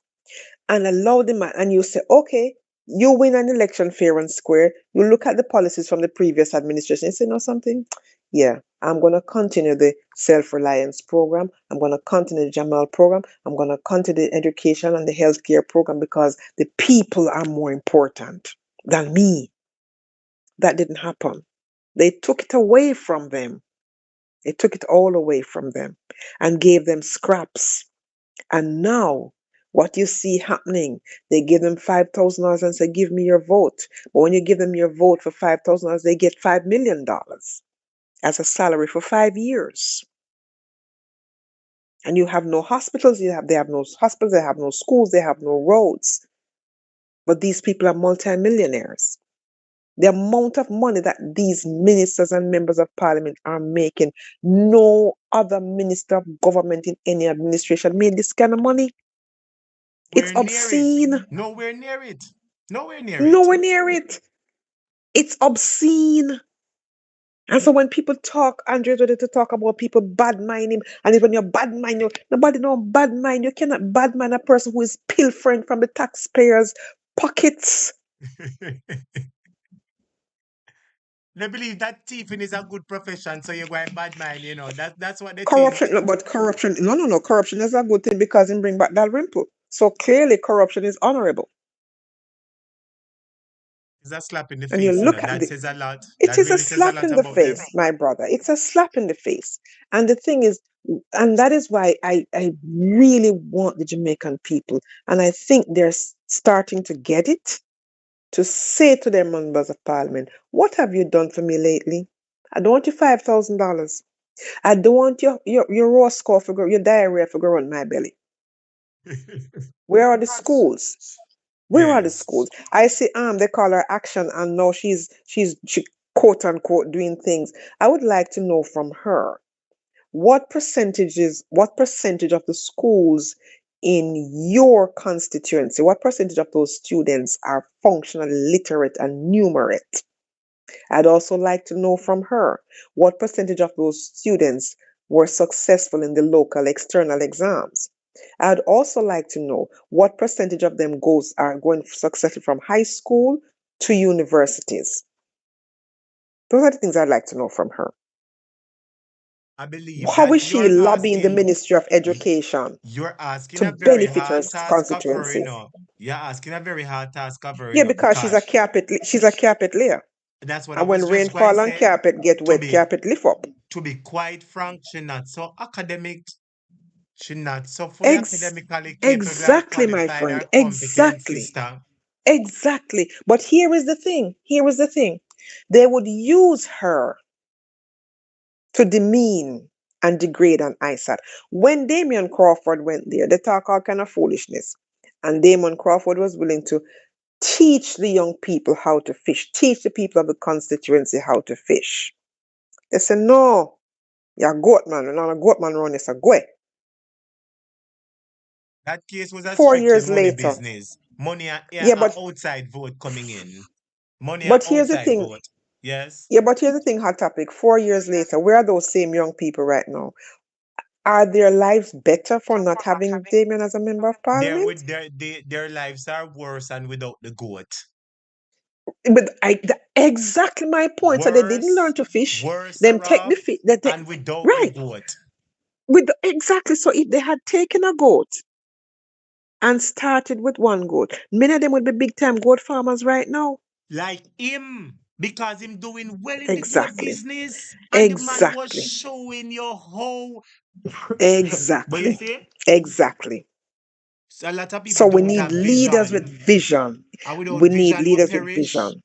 And allow the man, and you say, okay, you win an election fair and square. You look at the policies from the previous administration and say, something? Yeah, I'm going to continue the self-reliance program. I'm going to continue the Jamal program. I'm going to continue the education and the healthcare program because the people are more important than me. That didn't happen. They took it away from them. They took it all away from them and gave them scraps. And now, what you see happening, they give them $5,000 and say, give me your vote. But when you give them your vote for $5,000, they get $5 million as a salary for 5 years. And you have no hospitals, they have no hospitals, they have no schools, they have no roads. But these people are multimillionaires. The amount of money that these ministers and members of parliament are making, no other minister of government in any administration made this kind of money. It's We're near it. obscene. Nowhere near it. Nowhere near it. Nowhere near it. It's obscene. And so when people talk, Andre's ready to talk about people bad mind him. And when you're bad mind, nobody know bad mind. You cannot bad mind a person who is pilfering from the taxpayers' pockets. They believe that thieving is a good profession, so you're going bad mind, That's what they think. Corruption, no, but corruption, no. Corruption is a good thing because it bring back Dalrymple. So clearly corruption is honorable. It's a slap in the And you face, look at That the, says a lot. it That is a really says a slap lot in the about them. face, my brother. It's a slap in the face. And the thing is, and that is why I really want the Jamaican people, and I think they're starting to get it, to say to their members of parliament, what have you done for me lately? I don't want your $5,000. I don't want your raw score for your diarrhea for go on my belly. Where are the schools? Where are the Yes. schools? I see they call her action, and now she quote unquote doing things. I would like to know from her what percentage of the schools in your constituency, what percentage of those students are functionally literate and numerate? I'd also like to know from her what percentage of those students were successful in the local external exams. I'd also like to know what percentage of them are going successfully from high school to universities. Those are the things I'd like to know from her. I believe How that is she you're lobbying the asking Ministry of Education you're asking to a very benefit her hard task of her, constituency? You're asking a very hard task of her, Yeah, because because she's a carpet layer. that's what I And when was rain just going to fall on say. carpet, get To wet, be carpet lift up. to be quite frank, she's not so academic. She's not so fully Ex- academically capable and exactly, my qualified friend. or competent, Exactly. sister. Exactly. But here is the thing. Here is the thing. They would use her to demean and degrade an ISAT. When Damian Crawford went there, they talk all kind of foolishness. And Damon Crawford was willing to teach the young people how to fish, teach the people of the constituency how to fish. They said, no, you're a goat man. You're not a goat man run, it's a goat. That case was a 4 years strictly money later. business. Money and Yeah, a but outside vote coming in. Money and but here's the outside thing. vote. Yes. Yeah, but here's the thing, hot topic. 4 years later, where are those same young people right now? Are their lives better for not having Damien as a member of Their parliament? with their lives are worse and without the goat. But exactly my point. So they didn't learn Worse, to fish. worse Them take the off fish. and without the Right. goat. Exactly. So if they had taken a goat and started with one goat, many of them would be big time goat farmers right now. Like him, because him doing well in the goat Exactly. business, and the man was Exactly. showing you how. But you Exactly. see, Exactly. so a lot of people So we don't need have leaders with vision, vision. and without We need vision, we leaders with perish. vision.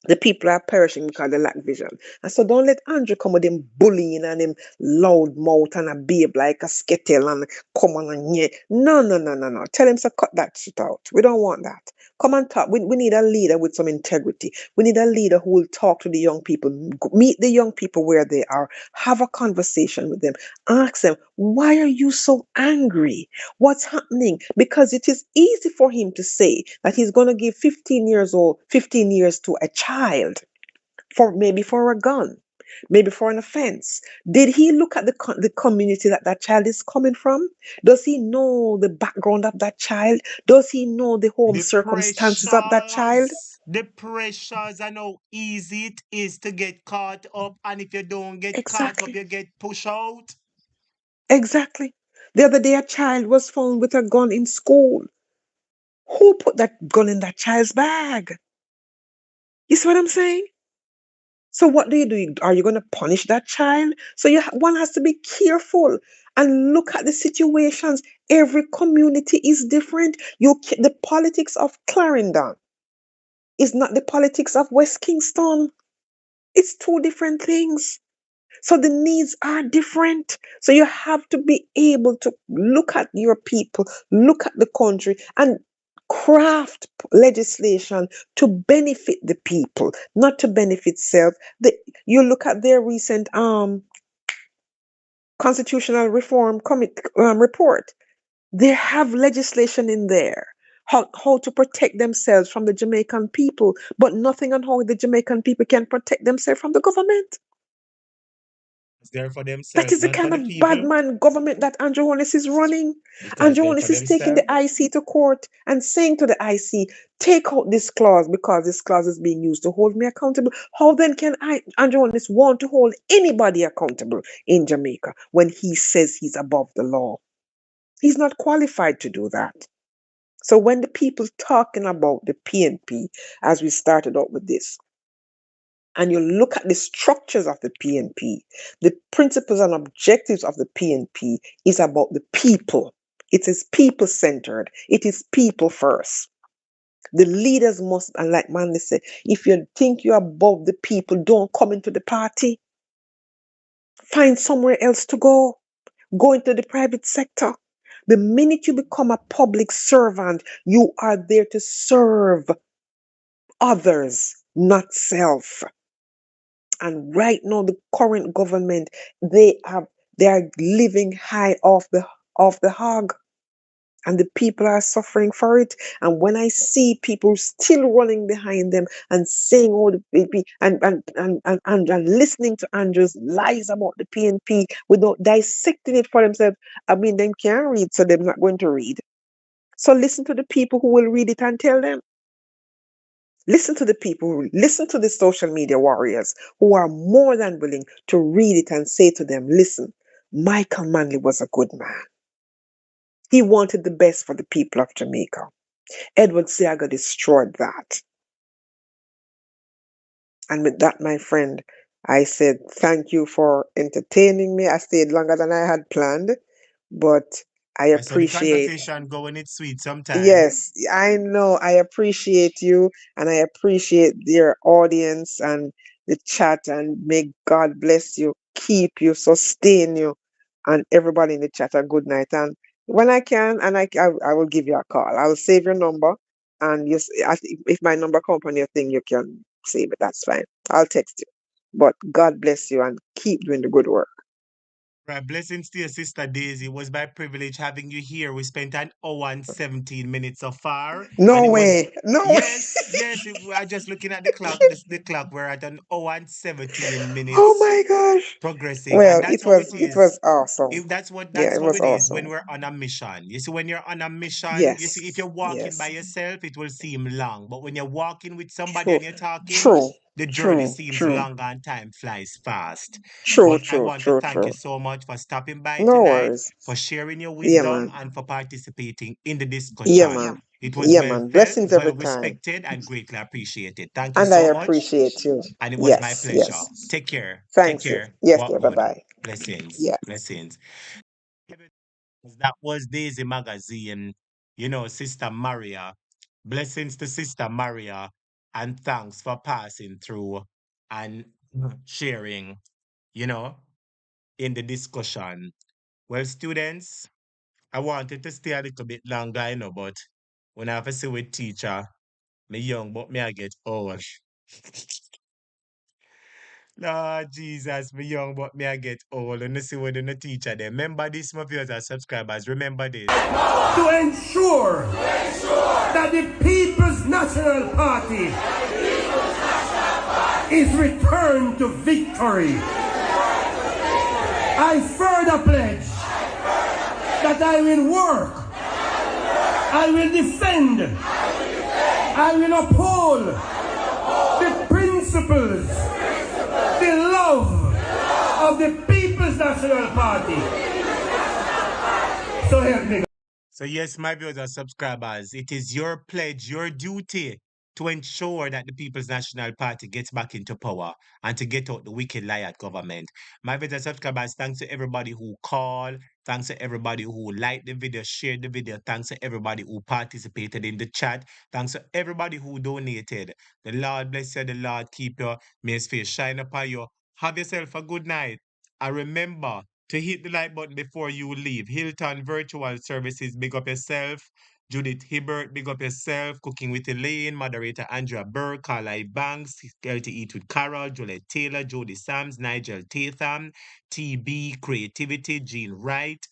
The people are perishing because they lack vision. And so don't let Andrew come with him bullying and him loud mouth and a babe like a skittle and come on and yeah. No, no, no, no, no. Tell him to cut that shit out. We don't want that. Come and talk. We need a leader with some integrity. We need a leader who will talk to the young people, meet the young people where they are, have a conversation with them, ask them, why are you so angry? What's happening? Because it is easy for him to say that he's going to give 15 years to a child for a gun, maybe for an offense. Did he look at the community that child is coming from? Does he know the background of that child? Does he know the home circumstances of that child? The pressures and how easy it is to get caught up, and if you don't get caught up, Exactly. you get pushed out. Exactly. The other day, a child was found with a gun in school. Who put that gun in that child's bag? You see what I'm saying? So what do? Are you going to punish that child? So one has to be careful and look at the situations. Every community is different. The politics of Clarendon is not the politics of West Kingston. It's two different things. So the needs are different. So you have to be able to look at your people, look at the country, and craft legislation to benefit the people, not to benefit self. You look at their recent constitutional reform report. They have legislation in there. How to protect themselves from the Jamaican people, but nothing on how the Jamaican people can protect themselves from the government. It's there for That themselves, is the not for kind the of bad people, man government that Andrew Holness is running. because Andrew they're for Holness is taking the themselves. IC to court and saying to the IC, take out this clause because this clause is being used to hold me accountable. How then can Andrew Holness want to hold anybody accountable in Jamaica when he says he's above the law? He's not qualified to do that. So when the people talking about the PNP, as we started out with this, and you look at the structures of the PNP, the principles and objectives of the PNP is about the people. It is people centered. It is people first. The leaders must, and like Manley said, if you think you're above the people, don't come into the party. Find somewhere else to go. Go into the private sector. The minute you become a public servant, you are there to serve others, not self. And right now, the current government, they are living high off the hog, and the people are suffering for it. And when I see people still running behind them and saying all the baby and listening to Andrew's lies about the PNP without dissecting it for themselves, I mean, they can't read, so they're not going to read. So listen to the people who will read it and tell them. Listen to the people, listen to the social media warriors who are more than willing to read it and say to them, listen, Michael Manley was a good man. He wanted the best for the people of Jamaica. Edward Seaga destroyed that. And with that, my friend, I said, thank you for entertaining me. I stayed longer than I had planned, but I I saw the appreciate. conversation going, it's sweet sometimes. Yes, I know. I appreciate you and I appreciate your audience and the chat, and may God bless you, keep you, sustain you, and everybody in the chat a good night. And when I can, and I will give you a call. I will save your number, and if my number comes on your thing, you can save it. That's fine. I'll text you. But God bless you and keep doing the good work. Right, blessings to your sister Daisy. It was my privilege having you here. We spent an hour and 17 minutes so far, and No it was way. No way. yes. We are just looking at the clock. The clock. We're at an hour and 17 Oh minutes my gosh. progressing, and Well, that's how it it is. was awesome. If that's what Yeah, that's it how was it is when awesome. we're on a mission. You see, when you're on a mission, you Yes. see, if you're walking by Yes. yourself, it will seem long. But when you're walking with somebody True. and you're talking, True. the journey True. seems True. longer and time flies fast. True. But I True. want to True. thank you True. so much for stopping by No tonight, worries. for sharing your Yeah, wisdom, man. and for participating in the Yeah, discussion. man. It was Yeah, well man. felt, Blessings well every time. respected, and greatly appreciated. Thank you And I so much. appreciate you. And it was my Yes. pleasure. Yes. Take care. Take Thanks. care. Yes, Walk dear. Bye good. bye. Blessings. Yeah. Blessings. That was Daisy Magazine. You know, Sister Maria. Blessings to Sister Maria. And thanks for passing through and sharing, you know, in the discussion. Well, students, I wanted to stay a little bit longer, you know, but when I have to see with teacher, me young, but me I get old. Lord Jesus, me young, but me I get old. And you see what the teacher there. Remember this, my viewers and subscribers. Remember this. To ensure that the People's National Party is returned to victory. I further pledge that I will work, I will defend, I will uphold the principles, the love of the People's National Party. So help me. So yes, my viewers and subscribers, it is your pledge, your duty to ensure that the People's National Party gets back into power and to get out the wicked liar government. My viewers and subscribers, thanks to everybody who called, thanks to everybody who liked the video, shared the video, thanks to everybody who participated in the chat, thanks to everybody who donated. The Lord bless you, the Lord keep you, may his face shine upon you. Have yourself a good night. And remember, to hit the like button before you leave. Hilton Virtual Services, big up yourself. Judith Hibbert, big up yourself. Cooking with Elaine, moderator Andrea Burke, Carly Banks, Healthy Eat with Carol, Juliet Taylor, Jody Sams, Nigel Tatham, TB Creativity, Jean Wright,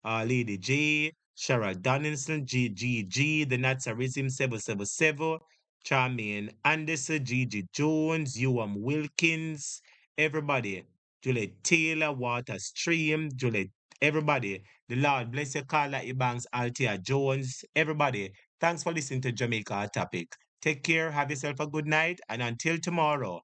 Lady J, Shara Donaldson, GGG, The Natsarism 777, Charmaine Anderson, Gigi Jones, Ewan Wilkins, everybody. Juliet Taylor, Water Stream, Juliet, everybody. The Lord bless you, Carla Ibanks, Altia Jones, everybody. Thanks for listening to Jamaica Topic. Take care, have yourself a good night, and until tomorrow,